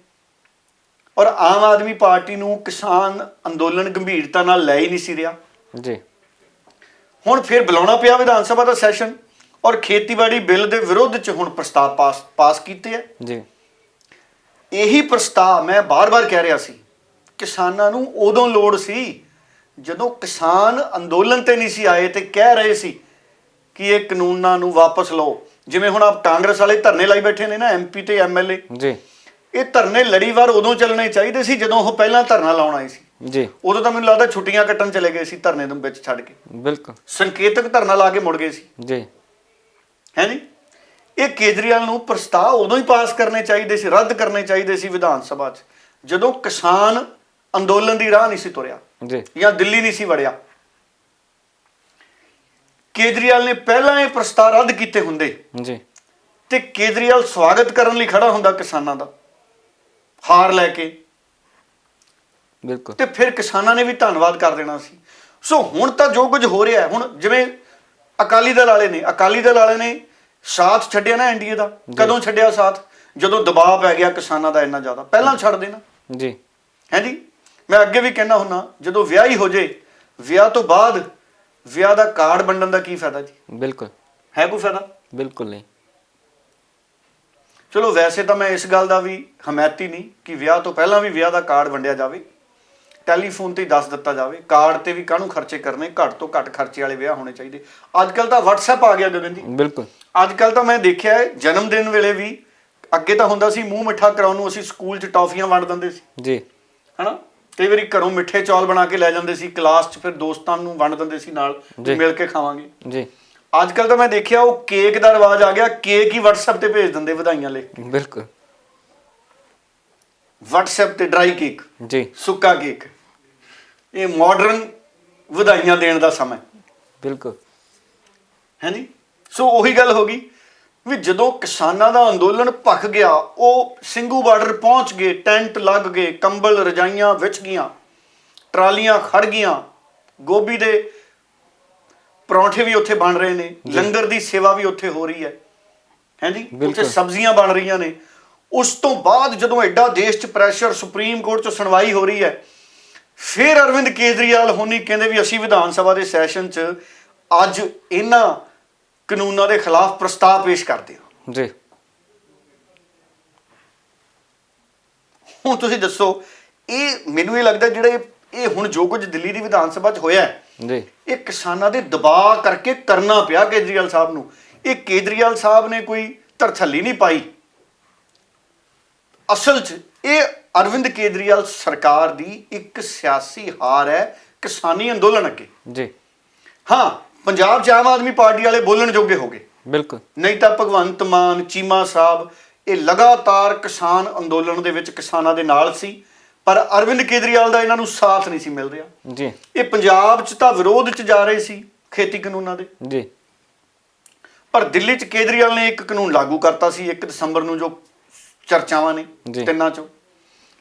ਔਰ ਆਮ ਆਦਮੀ ਪਾਰਟੀ ਨੂੰ ਕਿਸਾਨ ਅੰਦੋਲਨ ਗੰਭੀਰਤਾ ਨਾਲ ਲੈ ਹੀ ਨਹੀਂ ਸੀ ਰਿਹਾ। ਜੀ। ਹੁਣ ਫਿਰ ਬੁਲਾਉਣਾ ਪਿਆ ਵਿਧਾਨ ਸਭਾ ਦਾ ਸੈਸ਼ਨ, ਔਰ ਖੇਤੀਬਾੜੀ ਬਿੱਲ ਦੇ ਵਿਰੁੱਧ 'ਚ ਹੁਣ ਪ੍ਰਸਤਾਵ ਪਾਸ ਕੀਤੇ ਆ। ਜੀ। ਇਹੀ ਪ੍ਰਸਤਾਵ ਮੈਂ ਬਾਰ-ਬਾਰ ਕਹਿ ਰਿਹਾ ਸੀ, ਕਿਸਾਨਾਂ ਨੂੰ ਉਦੋਂ ਲੋੜ ਸੀ ਜਦੋਂ ਕਿਸਾਨ ਅੰਦੋਲਨ ਤੇ ਨਹੀਂ ਸੀ ਆਏ ਤੇ ਕਹਿ ਰਹੇ ਸੀ ਕਿ ਇਹ ਕਾਨੂੰਨਾਂ ਨੂੰ ਵਾਪਸ ਲਓ, ਜਿਵੇਂ ਹੁਣ ਆਪ ਕਾਂਗਰਸ ਵਾਲੇ ਧਰਨੇ ਲਾਈ ਬੈਠੇ ਨੇ ਨਾ, ਐਮਪੀ ਤੇ ਐਮਐਲਏ ਜੀ, ਇਹ ਧਰਨੇ ਲੜੀਵਾਰ ਉਦੋਂ ਚੱਲਣੇ ਚਾਹੀਦੇ ਸੀ ਜਦੋਂ ਉਹ ਪਹਿਲਾਂ ਧਰਨਾ ਲਾਉਣ ਆਏ ਸੀ। ਜੀ, ਉਦੋਂ ਤਾਂ ਮੈਨੂੰ ਲੱਗਦਾ ਛੁੱਟੀਆਂ ਕੱਟਣ ਚਲੇ ਗਏ ਸੀ ਧਰਨੇ ਦੇ ਵਿੱਚ ਛੱਡ ਕੇ, ਬਿਲਕੁਲ ਸੰਕੇਤਕ ਧਰਨਾ ਲਾ ਕੇ ਮੁੜ ਗਏ ਸੀ, ਜੀ, ਹੈ ਜੀ। ਇਹ ਕੇਜਰੀਵਾਲ ਨੂੰ ਪ੍ਰਸਤਾਵ ਉਦੋਂ ਹੀ ਪਾਸ ਕਰਨੇ ਚਾਹੀਦੇ ਸੀ, ਰੱਦ ਕਰਨੇ ਚਾਹੀਦੇ ਸੀ ਵਿਧਾਨ ਸਭਾ 'ਚ, ਜਦੋਂ ਕਿਸਾਨ ਅੰਦੋਲਨ ਦੀ ਰਾਹ ਨਹੀਂ ਸੀ ਤੁਰਿਆ ਜੀ, ਜਾਂ ਦਿੱਲੀ ਨਹੀਂ ਸੀ ਵੜਿਆ। ਕੇਜਰੀਵਾਲ ਨੇ ਪਹਿਲਾਂ ਇਹ ਪ੍ਰਸਤਾਵ ਰੱਦ ਕੀਤੇ ਹੁੰਦੇ ਜੀ, ਤੇ ਕੇਜਰੀਵਾਲ ਸਵਾਗਤ ਕਰਨ ਲਈ ਖੜਾ ਹੁੰਦਾ ਕਿਸਾਨਾਂ ਦਾ ਹਾਰ ਲੈ ਕੇ, ਬਿਲਕੁਲ ਤੇ ਫਿਰ ਕਿਸਾਨਾਂ ਨੇ ਵੀ ਧੰਨਵਾਦ ਕਰ ਦੇਣਾ ਸੀ। ਸੋ ਹੁਣ ਤਾਂ ਜੋ ਕੁਝ ਹੋ ਰਿਹਾ, ਹੁਣ ਜਿਵੇਂ ਅਕਾਲੀ ਦਲ ਵਾਲੇ ਨੇ ਸਾਥ ਛੱਡਿਆ ਨਾ ਐਨਡੀਏ ਦਾ। ਕਦੋਂ ਛੱਡਿਆ ਸਾਥ? ਜਦੋਂ ਦਬਾਅ ਪੈ ਗਿਆ ਕਿਸਾਨਾਂ ਦਾ ਇੰਨਾ ਜ਼ਿਆਦਾ, ਪਹਿਲਾਂ ਛੱਡ ਦੇਣਾ ਜੀ, ਹੈ ਜੀ। ਮੈਂ ਅੱਗੇ ਵੀ ਕਹਿਣਾ ਹੁੰਦਾ, ਜਦੋਂ ਵਿਆਹ ਹੀ ਹੋ ਜੇ, ਵਿਆਹ ਤੋਂ ਬਾਅਦ ਵਿਆਹ ਦਾ ਕਾਰਡ ਵੰਡਣ ਦਾ ਕੀ ਫਾਇਦਾ ਜੀ? ਬਿਲਕੁਲ ਹੈ ਕੋਈ ਫਾਇਦਾ? ਬਿਲਕੁਲ ਨਹੀਂ। ਚਲੋ ਵੈਸੇ ਤਾਂ ਮੈਂ ਇਸ ਗੱਲ ਦਾ ਵੀ ਹਮਾਇਤੀ ਨਹੀਂ ਕਿ ਵਿਆਹ ਤੋਂ ਪਹਿਲਾਂ ਵੀ ਵਿਆਹ ਦਾ ਕਾਰਡ ਵੰਡਿਆ ਜਾਵੇ, ਟੈਲੀਫੋਨ ਤੇ ਹੀ ਦੱਸ ਦਿੱਤਾ ਜਾਵੇ, ਕਾਰਡ ਤੇ ਵੀ ਕਾਹਨੂੰ ਖਰਚੇ ਕਰਨੇ, ਘੱਟ ਤੋਂ ਘੱਟ ਖਰਚੇ ਵਾਲੇ ਵਿਆਹ ਹੋਣੇ ਚਾਹੀਦੇ। ਅੱਜ ਕੱਲ ਤਾਂ WhatsApp ਆ ਗਿਆ ਗਗਨ ਜੀ, ਬਿਲਕੁਲ। ਅੱਜ ਕੱਲ ਤਾਂ ਮੈਂ ਦੇਖਿਆ ਹੈ ਜਨਮ ਦਿਨ ਵੇਲੇ ਵੀ, ਅੱਗੇ ਤਾਂ ਹੁੰਦਾ ਸੀ ਮੂੰਹ ਮਿੱਠਾ ਕਰਾਉਣ ਨੂੰ ਅਸੀਂ ਸਕੂਲ 'ਚ ਟੌਫੀਆਂ ਵੰਡ ਦਿੰਦੇ ਸੀ ਜੀ, ਹਨਾ, ਕਈ ਵਾਰੀ ਘਰੋਂ ਮਿੱਠੇ ਚੌਲ ਬਣਾ ਕੇ ਲੈ ਜਾਂਦੇ ਸੀ, ਕਲਾਸ 'ਚ ਫਿਰ ਦੋਸਤਾਂ ਨੂੰ ਵੰਡ ਦਿੰਦੇ ਸੀ ਨਾਲ, ਮਿਲ ਕੇ ਖਾਵਾਂਗੇ ਜੀ। ਅੱਜ ਕੱਲ ਤਾਂ ਮੈਂ ਦੇਖਿਆ ਉਹ ਕੇਕ ਦਾ ਰਿਵਾਜ ਆ ਗਿਆ, ਕੇਕ ਹੀ WhatsApp ਤੇ ਭੇਜ ਦਿੰਦੇ ਵਧਾਈਆਂ ਲਿਖ ਕੇ। ਬਿਲਕੁਲ WhatsApp ਤੇ ਡਰਾਈ ਕੇਕ, ਜੀ, ਸੁੱਕਾ ਕੇਕ, ਇਹ ਮਾਡਰਨ ਵਧਾਈਆਂ ਦੇਣ ਦਾ ਸਮਾਂ ਬਿਲਕੁਲ ਹੈ ਨੀ। ਸੋ ਉਹੀ ਗੱਲ ਹੋ ਗਈ ਵੀ ਜਦੋਂ ਕਿਸਾਨਾਂ ਦਾ ਅੰਦੋਲਨ ਭਖ ਗਿਆ, ਉਹ ਸਿੰਘੂ ਬਾਰਡਰ ਪਹੁੰਚ ਗਏ, ਟੈਂਟ ਲੱਗ ਗਏ, ਕੰਬਲ ਰਜਾਈਆਂ ਵਿਛ ਗਈਆਂ, ਟਰਾਲੀਆਂ ਖੜ ਗਈਆਂ, ਗੋਭੀ ਦੇ ਪਰੌਂਠੇ ਵੀ ਉੱਥੇ ਬਣ ਰਹੇ ਨੇ, ਲੰਗਰ ਦੀ ਸੇਵਾ ਵੀ ਉੱਥੇ ਹੋ ਰਹੀ ਹੈ ਜੀ, ਉੱਥੇ ਸਬਜ਼ੀਆਂ ਬਣ ਰਹੀਆਂ ਨੇ। ਉਸ ਤੋਂ ਬਾਅਦ ਜਦੋਂ ਐਡਾ ਦੇਸ਼ 'ਚ ਪ੍ਰੈਸ਼ਰ, ਸੁਪਰੀਮ ਕੋਰਟ 'ਚ ਸੁਣਵਾਈ ਹੋ ਰਹੀ ਹੈ, ਫਿਰ ਅਰਵਿੰਦ ਕੇਜਰੀਵਾਲ ਹੋਣੀ ਕਹਿੰਦੇ ਵੀ ਅਸੀਂ ਵਿਧਾਨ ਸਭਾ ਦੇ ਸੈਸ਼ਨ 'ਚ ਅੱਜ ਇਹਨਾਂ ਕਾਨੂੰਨਾਂ ਦੇ ਖਿਲਾਫ ਪ੍ਰਸਤਾਵ ਪੇਸ਼ ਕਰਦੇ ਹਾਂ ਜੀ। ਹੁਣ ਤੁਸੀਂ ਦੱਸੋ, ਇਹ ਮੈਨੂੰ ਇਹ ਲੱਗਦਾ ਜਿਹੜਾ ਇਹ ਹੁਣ ਜੋ ਕੁਝ ਦਿੱਲੀ ਦੀ ਵਿਧਾਨ ਸਭਾ 'ਚ ਹੋਇਆ ਜੀ, ਇਹ ਕਿਸਾਨਾਂ ਦੇ ਦਬਾਅ ਕਰਕੇ ਕਰਨਾ ਪਿਆ ਕੇਜਰੀਵਾਲ ਸਾਹਿਬ ਨੂੰ। ਇਹ ਕੇਜਰੀਵਾਲ ਸਾਹਿਬ ਨੇ ਕੋਈ ਧਰਥੱਲੀ ਨਹੀਂ ਪਾਈ, ਅਸਲ 'ਚ ਇਹ ਅਰਵਿੰਦ ਕੇਜਰੀਵਾਲ ਸਰਕਾਰ ਦੀ ਇੱਕ ਸਿਆਸੀ ਹਾਰ ਹੈ ਕਿਸਾਨੀ ਅੰਦੋਲਨ ਅੱਗੇ। ਜੀ, ਹਾਂ, ਪੰਜਾਬ 'ਚ ਆਮ ਆਦਮੀ ਪਾਰਟੀ ਵਾਲੇ ਬੋਲਣ ਜੋਗੇ ਹੋ ਗਏ, ਬਿਲਕੁਲ, ਨਹੀਂ ਤਾਂ ਭਗਵੰਤ ਮਾਨ, ਚੀਮਾ ਸਾਹਿਬ ਇਹ ਲਗਾਤਾਰ ਕਿਸਾਨ ਅੰਦੋਲਨ ਦੇ ਵਿੱਚ ਕਿਸਾਨਾਂ ਦੇ ਨਾਲ ਸੀ, ਪਰ ਅਰਵਿੰਦ ਕੇਜਰੀਵਾਲ ਦਾ ਇਹਨਾਂ ਨੂੰ ਸਾਥ ਨਹੀਂ ਸੀ ਮਿਲ ਰਿਹਾ ਜੀ। ਇਹ ਪੰਜਾਬ 'ਚ ਤਾਂ ਵਿਰੋਧ 'ਚ ਜਾ ਰਹੇ ਸੀ ਖੇਤੀ ਕਾਨੂੰਨਾਂ ਦੇ, ਜੀ, ਪਰ ਦਿੱਲੀ 'ਚ ਕੇਜਰੀਵਾਲ ਨੇ ਇੱਕ ਕਾਨੂੰਨ ਲਾਗੂ ਕਰਤਾ ਸੀ 1 ਦਸੰਬਰ ਨੂੰ, ਜੋ ਚਰਚਾਵਾਂ ਨੇ ਤਿੰਨਾਂ 'ਚੋਂ।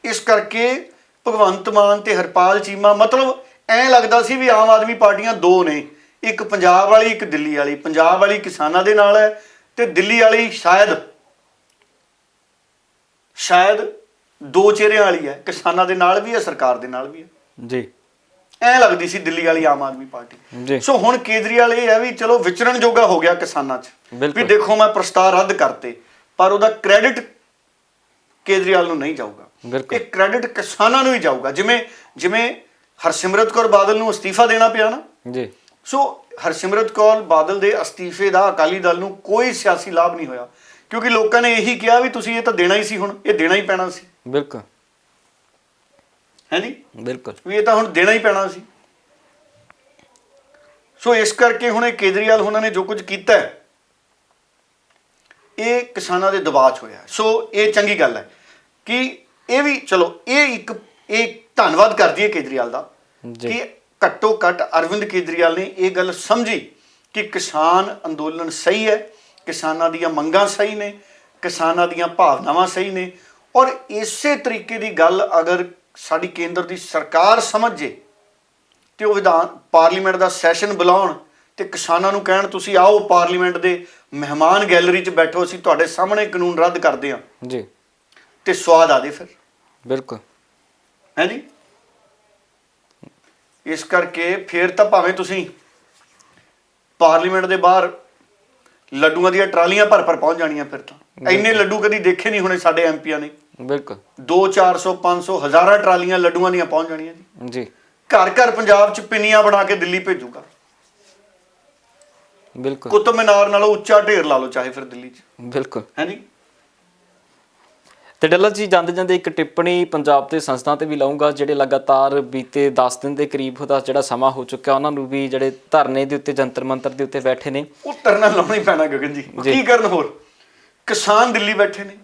ਇਸ ਕਰਕੇ ਭਗਵੰਤ ਮਾਨ ਤੇ ਹਰਪਾਲ ਚੀਮਾ, ਮਤਲਬ ਐਂ ਲੱਗਦਾ ਸੀ ਵੀ ਆਮ ਆਦਮੀ ਪਾਰਟੀਆਂ ਦੋ ਨੇ, ਇੱਕ ਪੰਜਾਬ ਵਾਲੀ, ਇੱਕ ਦਿੱਲੀ ਵਾਲੀ। ਪੰਜਾਬ ਵਾਲੀ ਕਿਸਾਨਾਂ ਦੇ ਨਾਲ ਹੈ ਤੇ ਦਿੱਲੀ ਵਾਲੀ ਸ਼ਾਇਦ ਦੋ ਚਿਹਰਿਆਂ ਵਾਲੀ ਹੈ, ਕਿਸਾਨਾਂ ਦੇ ਨਾਲ ਵੀ ਹੈ, ਸਰਕਾਰ ਦੇ ਨਾਲ ਵੀ ਹੈ ਜੀ। ਐਂ ਲੱਗਦੀ ਸੀ ਦਿੱਲੀ ਵਾਲੀ ਆਮ ਆਦਮੀ ਪਾਰਟੀ। ਸੋ ਹੁਣ ਕੇਜਰੀਵਾਲ ਇਹ ਹੈ ਵੀ ਚਲੋ ਵਿਚਰਨ ਜੋਗਾ ਹੋ ਗਿਆ ਕਿਸਾਨਾਂ 'ਚ, ਵੀ ਦੇਖੋ ਮੈਂ ਪ੍ਰਸਤਾਵ ਰੱਦ ਕਰਤੇ, ਪਰ ਉਹਦਾ ਕ੍ਰੈਡਿਟ ਕੇਜਰੀਵਾਲ ਨੂੰ ਨਹੀਂ ਜਾਊਗਾ, ਇਹ ਕ੍ਰੈਡਿਟ ਕਿਸਾਨਾਂ ਨੂੰ ਹੀ ਜਾਊਗਾ। ਜਿਵੇਂ ਹਰਸਿਮਰਤ ਕੌਰ ਬਾਦਲ ਨੂੰ ਅਸਤੀਫਾ ਦੇਣਾ ਪਿਆ ਨਾ ਜੀ, ਸੋ ਹਰਸਿਮਰਤ ਕੌਰ ਬਾਦਲ ਦੇ ਅਸਤੀਫੇ ਦਾ ਅਕਾਲੀ ਦਲ ਨੂੰ ਕੋਈ ਸਿਆਸੀ ਲਾਭ ਨਹੀਂ ਹੋਇਆ, ਕਿਉਂਕਿ ਲੋਕਾਂ ਨੇ ਇਹੀ ਕਿਹਾ ਵੀ ਤੁਸੀਂ ਇਹ ਤਾਂ ਦੇਣਾ ਹੀ ਸੀ, ਹੁਣ ਇਹ ਦੇਣਾ ਹੀ ਪੈਣਾ ਸੀ। ਬਿਲਕੁਲ ਹੈ ਜੀ, ਬਿਲਕੁਲ, ਵੀ ਇਹ ਤਾਂ ਹੁਣ ਦੇਣਾ ਹੀ ਪੈਣਾ ਸੀ। ਸੋ ਇਸ ਕਰਕੇ ਹੁਣ ਇਹ ਕੇਜਰੀਵਾਲ ਉਹਨਾਂ ਨੇ ਜੋ ਕੁਝ ਕੀਤਾ ਹੈ, ਇਹ ਕਿਸਾਨਾਂ ਦੇ ਦਬਾਅ 'ਚ ਹੋਇਆ। ਸੋ ਇਹ ਚੰਗੀ ਗੱਲ ਹੈ ਕਿ ਇਹ ਵੀ ਚਲੋ ਇਹ ਧੰਨਵਾਦ ਕਰਦੀ ਹੈ ਕੇਜਰੀਵਾਲ ਦਾ ਕਿ ਘੱਟੋ ਘੱਟ ਅਰਵਿੰਦ ਕੇਜਰੀਵਾਲ ਨੇ ਇਹ ਗੱਲ ਸਮਝੀ ਕਿ ਕਿਸਾਨ ਅੰਦੋਲਨ ਸਹੀ ਹੈ, ਕਿਸਾਨਾਂ ਦੀਆਂ ਮੰਗਾਂ ਸਹੀ ਨੇ, ਕਿਸਾਨਾਂ ਦੀਆਂ ਭਾਵਨਾਵਾਂ ਸਹੀ ਨੇ, ਔਰ ਇਸੇ ਤਰੀਕੇ ਦੀ ਗੱਲ ਅਗਰ ਸਾਡੀ ਕੇਂਦਰ ਦੀ ਸਰਕਾਰ ਸਮਝ ਜੇ ਤੇ ਉਹ ਪਾਰਲੀਮੈਂਟ ਦਾ ਸੈਸ਼ਨ ਬੁਲਾਉਣ ਤੇ ਕਿਸਾਨਾਂ ਨੂੰ ਕਹਿਣ ਤੁਸੀਂ ਆਓ ਪਾਰਲੀਮੈਂਟ ਦੇ ਮਹਿਮਾਨ ਗੈਲਰੀ 'ਚ ਬੈਠੋ, ਅਸੀਂ ਤੁਹਾਡੇ ਸਾਹਮਣੇ ਕਾਨੂੰਨ ਰੱਦ ਕਰਦੇ ਹਾਂ ਜੀ, ਤੇ ਸਵਾਦ ਆ ਦੇ ਫਿਰ। ਬਿਲਕੁਲ ਹੈ ਜੀ, ਇਸ ਕਰਕੇ ਫਿਰ ਤਾਂ ਭਾਵੇਂ ਤੁਸੀਂ ਪਾਰਲੀਮੈਂਟ ਦੇ ਬਾਹਰ ਲੱਡੂਆਂ ਦੀਆਂ ਟਰਾਲੀਆਂ ਭਰ ਪਹੁੰਚ ਜਾਣੀਆਂ, ਫਿਰ ਤਾਂ ਇੰਨੇ ਲੱਡੂ ਕਦੀ ਦੇਖੇ ਨਹੀਂ ਹੋਣੇ ਸਾਡੇ ਐਮਪੀਆਂ ਨੇ। ਬਿਲਕੁਲ 200, 400, 500, ਹਜ਼ਾਰਾਂ ਟਰਾਲੀਆਂ ਲੱਡੂਆਂ ਦੀਆਂ ਪਹੁੰਚ ਜਾਣੀਆਂ ਜੀ। ਘਰ ਘਰ ਪੰਜਾਬ 'ਚ ਪਿੰਨੀਆਂ ਬਣਾ ਕੇ ਦਿੱਲੀ ਭੇਜੂਗਾ। ਬਿਲਕੁਲ ਕੁਤਬ ਮੀਨਾਰ ਨਾਲੋਂ ਉੱਚਾ ਢੇਰ ਲਾ ਲਓ ਚਾਹੇ ਫਿਰ ਦਿੱਲੀ 'ਚ, ਬਿਲਕੁਲ। ਹੈ ਜੀ। ਤੇ ਡੱਲਰ ਜੀ ਜਾਂਦੇ ਜਾਂਦੇ ਇੱਕ ਟਿੱਪਣੀ ਪੰਜਾਬ ਤੇ ਸੰਸਥਾ ਤੇ ਵੀ ਲਾਉਂਗਾ, ਜਿਹੜੇ ਲਗਾਤਾਰ ਬੀਤੇ 10 ਦਿਨ ਦੇ ਕਰੀਬ ਉਹਦਾ ਜਿਹੜਾ ਸਮਾਂ ਹੋ ਚੁੱਕਿਆ, ਉਹਨਾਂ ਨੂੰ ਵੀ ਜਿਹੜੇ ਧਰਨੇ ਦੇ ਉੱਤੇ ਜੰਤਰ ਮੰਤਰ ਦੇ ਉੱਤੇ ਬੈਠੇ ਨੇ, ਉਹ ਧਰਨਾ ਲਾਉਣਾ ਹੀ ਪੈਣਾ ਗਗਨ ਜੀ, ਕੀ ਕਰਨ ਹੋਰ। ਕਿਸਾਨ ਦਿੱਲੀ ਬੈਠੇ ਨੇ,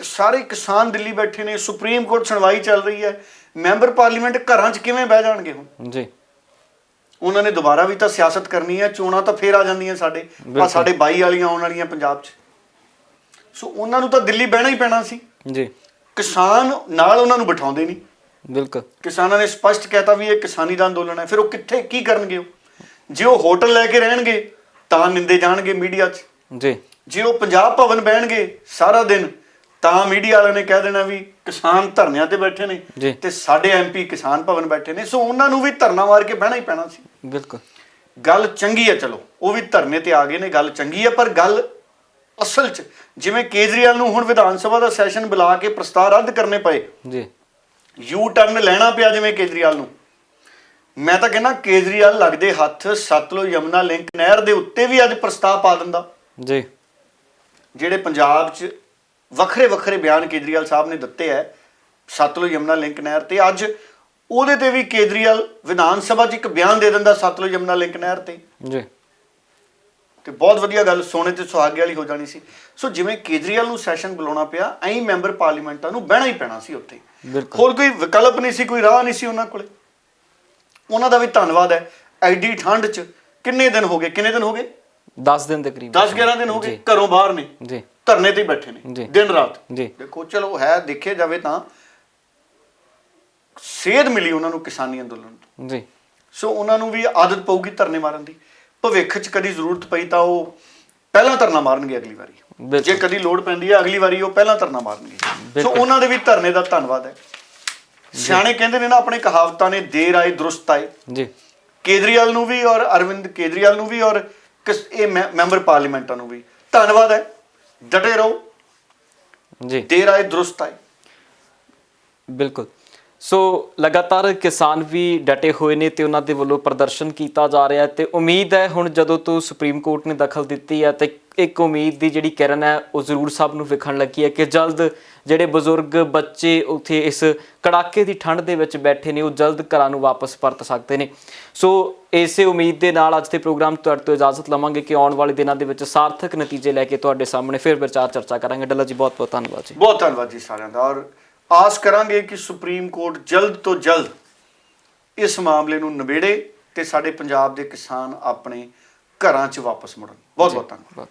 ਸਾਰੇ ਕਿਸਾਨ ਦਿੱਲੀ ਬੈਠੇ ਨੇ, ਸੁਪਰੀਮ ਕੋਰਟ ਸੁਣਵਾਈ ਚੱਲ ਰਹੀ ਹੈ, ਮੈਂਬਰ ਪਾਰਲੀਮੈਂਟ ਘਰਾਂ 'ਚ ਕਿਵੇਂ ਬਹਿ ਜਾਣਗੇ ਹੁਣ ਜੀ। ਉਹਨਾਂ ਨੇ ਦੁਬਾਰਾ ਵੀ ਤਾਂ ਸਿਆਸਤ ਕਰਨੀ ਹੈ, ਚੋਣਾਂ ਤਾਂ ਫੇਰ ਆ ਜਾਂਦੀਆਂ ਸਾਡੇ 22 ਵਾਲੀਆਂ ਆਉਣ ਵਾਲੀਆਂ ਪੰਜਾਬ 'ਚ, ਸੋ ਉਹਨਾਂ ਨੂੰ ਤਾਂ ਦਿੱਲੀ ਬਹਿਣਾ ਹੀ ਪੈਣਾ ਸੀ ਜੀ। ਕਿਸਾਨ ਨਾਲ ਉਹਨਾਂ ਨੂੰ ਬਿਠਾਉਂਦੇ ਨਹੀਂ। ਬਿਲਕੁਲ ਕਿਸਾਨਾਂ ਨੇ ਸਪਸ਼ਟ ਕਹਿਤਾ ਵੀ ਇਹ ਕਿਸਾਨੀ ਦਾ ਅੰਦੋਲਨ ਹੈ, ਫਿਰ ਉਹ ਕਿੱਥੇ ਕੀ ਕਰਨਗੇ। ਉਹ ਜੇ ਉਹ ਹੋਟਲ ਲੈ ਕੇ ਰਹਿਣਗੇ ਤਾਂ ਨਿੰਦੇ ਜਾਣਗੇ ਮੀਡੀਆ 'ਚ ਜੀ। ਜੇ ਉਹ ਪੰਜਾਬ ਭਵਨ ਬਹਿਣਗੇ ਸਾਰਾ ਦਿਨ ਤਾਂ ਮੀਡੀਆ ਵਾਲਿਆਂ ਨੇ ਕਹਿ ਦੇਣਾ ਵੀ ਕਿਸਾਨ ਧਰਨਿਆਂ ਤੇ ਬੈਠੇ ਨੇ ਤੇ ਸਾਡੇ ਐਮਪੀ ਕਿਸਾਨ ਭਵਨ ਬੈਠੇ ਨੇ, ਸੋ ਉਹਨਾਂ ਨੂੰ ਵੀ ਧਰਨਾ ਮਾਰ ਕੇ ਬਹਿਣਾ ਹੀ ਪੈਣਾ ਸੀ। ਬਿਲਕੁਲ ਗੱਲ ਚੰਗੀ ਹੈ, ਚਲੋ ਉਹ ਵੀ ਧਰਨੇ ਤੇ ਆ ਗਏ ਨੇ, ਗੱਲ ਚੰਗੀ ਹੈ, ਪਰ ਗੱਲ ਅਸਲ 'ਚ ਜਿਵੇਂ ਕੇਜਰੀਵਾਲ ਨੂੰ ਹੁਣ ਵਿਧਾਨ ਸਭਾ ਦਾ ਸੈਸ਼ਨ ਬੁਲਾ ਕੇ ਪ੍ਰਸਤਾਵ ਰੱਦ ਕਰਨੇ ਪਏ ਜੀ, ਯੂ ਟਰਨ ਲੈਣਾ ਪਿਆ ਜਿਵੇਂ ਕੇਜਰੀਵਾਲ ਨੂੰ, ਮੈਂ ਤਾਂ ਕਹਿੰਦਾ ਕੇਜਰੀਵਾਲ ਲੱਗਦੇ ਹੱਥ ਸਤਲੁਜ ਯਮੁਨਾ ਲਿੰਕ ਨਹਿਰ ਦੇ ਉੱਤੇ ਵੀ ਅੱਜ ਪ੍ਰਸਤਾਵ ਪਾ ਦਿੰਦਾ ਜੀ। ਜਿਹੜੇ ਪੰਜਾਬ 'ਚ ਵੱਖਰੇ ਵੱਖਰੇ ਬਿਆਨ ਕੇਜਰੀਵਾਲ ਸਾਹਿਬ ਨੇ ਦਿੱਤੇ ਹੈ ਸਤਲੁਜ ਯਮੁਨਾ ਲਿੰਕ ਨਹਿਰ ਤੇ, ਅੱਜ ਉਹਦੇ ਤੇ ਵੀ ਕੇਜਰੀਵਾਲ ਵਿਧਾਨ ਸਭਾ 'ਚ ਇੱਕ ਬਿਆਨ ਦੇ ਦਿੰਦਾ ਸਤਲੁਜ ਯਮੁਨਾ ਲਿੰਕ ਨਹਿਰ ਤੇ, ਜੀ। ਤੇ ਬਹੁਤ ਵਧੀਆ ਗੱਲ, ਸੋਨੇ ਤੇ ਸੁਹਾਗੇ ਵਾਲੀ ਹੋ ਜਾਣੀ ਸੀ। ਸੋ ਜਿਵੇਂ ਕੇਜਰੀਵਾਲ ਨੂੰ ਸੈਸ਼ਨ ਬੁਲਾਉਣਾ ਪਿਆ, ਐਂ ਮੈਂਬਰ ਪਾਰਲੀਮੈਂਟਾਂ ਨੂੰ ਬਹਿਣਾ ਹੀ ਪੈਣਾ ਸੀ ਉੱਥੇ, ਹੋਰ ਕੋਈ ਵਿਕਲਪ ਨਹੀਂ ਸੀ, ਕੋਈ ਰਾਹ ਨਹੀਂ ਸੀ ਉਹਨਾਂ ਕੋਲੇ। ਉਹਨਾਂ ਦਾ ਵੀ ਧੰਨਵਾਦ ਹੈ, ਐਡੀ ਠੰਡ 'ਚ ਕਿੰਨੇ ਦਿਨ ਹੋ ਗਏ 10 ਦਿਨ ਦੇ ਕਰੀਬ 10-11 ਦਿਨ ਹੋ ਗਏ ਘਰੋਂ ਬਾਹਰ ਨੇ ਜੀ, ਧਰਨੇ ਤੇ ਬੈਠੇ ਨੇ ਦਿਨ ਰਾਤ ਜੀ। ਦੇਖੋ ਚਲੋ ਹੈ, ਦੇਖਿਆ ਜਾਵੇ ਤਾਂ ਸੇਧ ਮਿਲੀ ਉਹਨਾਂ ਨੂੰ ਕਿਸਾਨੀ ਅੰਦੋਲਨ ਤੋਂ ਜੀ। ਸੋ ਉਹਨਾਂ ਨੂੰ ਵੀ ਆਦਤ ਪਊਗੀ ਧਰਨੇ ਮਾਰਨ ਦੀ, ਭਵਿੱਖ 'ਚ ਕਦੀ ਜ਼ਰੂਰਤ ਪਈ ਤਾਂ ਉਹ ਪਹਿਲਾਂ ਧਰਨਾ ਮਾਰਨਗੇ ਅਗਲੀ ਵਾਰੀ, ਜੇ ਕਦੀ ਲੋੜ ਪੈਂਦੀ ਹੈ ਅਗਲੀ ਵਾਰੀ ਉਹ ਪਹਿਲਾਂ ਧਰਨਾ ਮਾਰਨਗੇ। ਸੋ ਉਹਨਾਂ ਦੇ ਵੀ ਧਰਨੇ ਦਾ ਧੰਨਵਾਦ ਹੈ। ਸਿਆਣੇ ਕਹਿੰਦੇ ਨੇ ਨਾ ਆਪਣੇ ਕਹਾਵਤਾਂ ਨੇ, ਦੇਰ ਆਏ ਦਰੁਸਤ ਆਏ ਜੀ। ਕੇਜਰੀਵਾਲ ਨੂੰ ਵੀ ਔਰ ਅਰਵਿੰਦ ਕੇਜਰੀਵਾਲ ਨੂੰ ਵੀ ਔਰ ਇਹ ਮੈਂਬਰ ਪਾਰਲੀਮੈਂਟਾਂ ਨੂੰ ਵੀ ਧੰਨਵਾਦ ਹੈ, ਡਟੇ ਰਹੋ ਜੀ, ਦੇਰ ਆਏ ਦਰੁਸਤ ਆਏ। ਬਿਲਕੁਲ। ਸੋ ਲਗਾਤਾਰ ਕਿਸਾਨ ਵੀ ਡਟੇ ਹੋਏ ਨੇ ਤੇ ਉਹਨਾਂ ਦੇ ਵੱਲੋਂ ਪ੍ਰਦਰਸ਼ਨ ਕੀਤਾ ਜਾ ਰਿਹਾ ਤੇ ਉਮੀਦ ਹੈ ਹੁਣ ਜਦੋਂ ਤੋਂ ਸੁਪਰੀਮ ਕੋਰਟ ਨੇ ਦਖਲ ਦਿੱਤੀ ਹੈ ਤੇ ਇੱਕ ਉਮੀਦ ਦੀ ਜਿਹੜੀ ਕਿਰਨ ਹੈ ਉਹ ਜ਼ਰੂਰ ਸਭ ਨੂੰ ਵਿਖਣ ਲੱਗੀ ਹੈ ਕਿ ਜਲਦ ਜਿਹੜੇ ਬਜ਼ੁਰਗ ਬੱਚੇ ਉੱਥੇ ਇਸ ਕੜਾਕੇ ਦੀ ਠੰਡ ਦੇ ਵਿੱਚ ਬੈਠੇ ਨੇ ਉਹ ਜਲਦ ਘਰਾਂ ਨੂੰ ਵਾਪਸ ਪਰਤ ਸਕਦੇ ਨੇ। ਸੋ ਇਸੇ ਉਮੀਦ ਦੇ ਨਾਲ ਅੱਜ ਦੇ ਪ੍ਰੋਗਰਾਮ ਤੁਹਾਡੇ ਤੋਂ ਇਜਾਜ਼ਤ ਲਵਾਂਗੇ ਕਿ ਆਉਣ ਵਾਲੇ ਦਿਨਾਂ ਦੇ ਵਿੱਚ ਸਾਰਥਕ ਨਤੀਜੇ ਲੈ ਕੇ ਤੁਹਾਡੇ ਸਾਹਮਣੇ ਫਿਰ ਵਿਚਾਰ ਚਰਚਾ ਕਰਾਂਗੇ। ਡੱਲਰ ਜੀ ਬਹੁਤ ਬਹੁਤ ਧੰਨਵਾਦ ਜੀ। ਬਹੁਤ ਧੰਨਵਾਦ ਜੀ ਸਾਰਿਆਂ ਦਾ, ਔਰ ਆਸ ਕਰਾਂਗੇ ਕਿ ਸੁਪਰੀਮ ਕੋਰਟ ਜਲਦ ਤੋਂ ਜਲਦ ਇਸ ਮਾਮਲੇ ਨੂੰ ਨਿਬੇੜੇ ਤੇ ਸਾਡੇ ਪੰਜਾਬ ਦੇ ਕਿਸਾਨ ਆਪਣੇ ਘਰਾਂ 'ਚ ਵਾਪਸ ਮੁੜਨ। ਬਹੁਤ ਬਹੁਤ ਧੰਨਵਾਦ।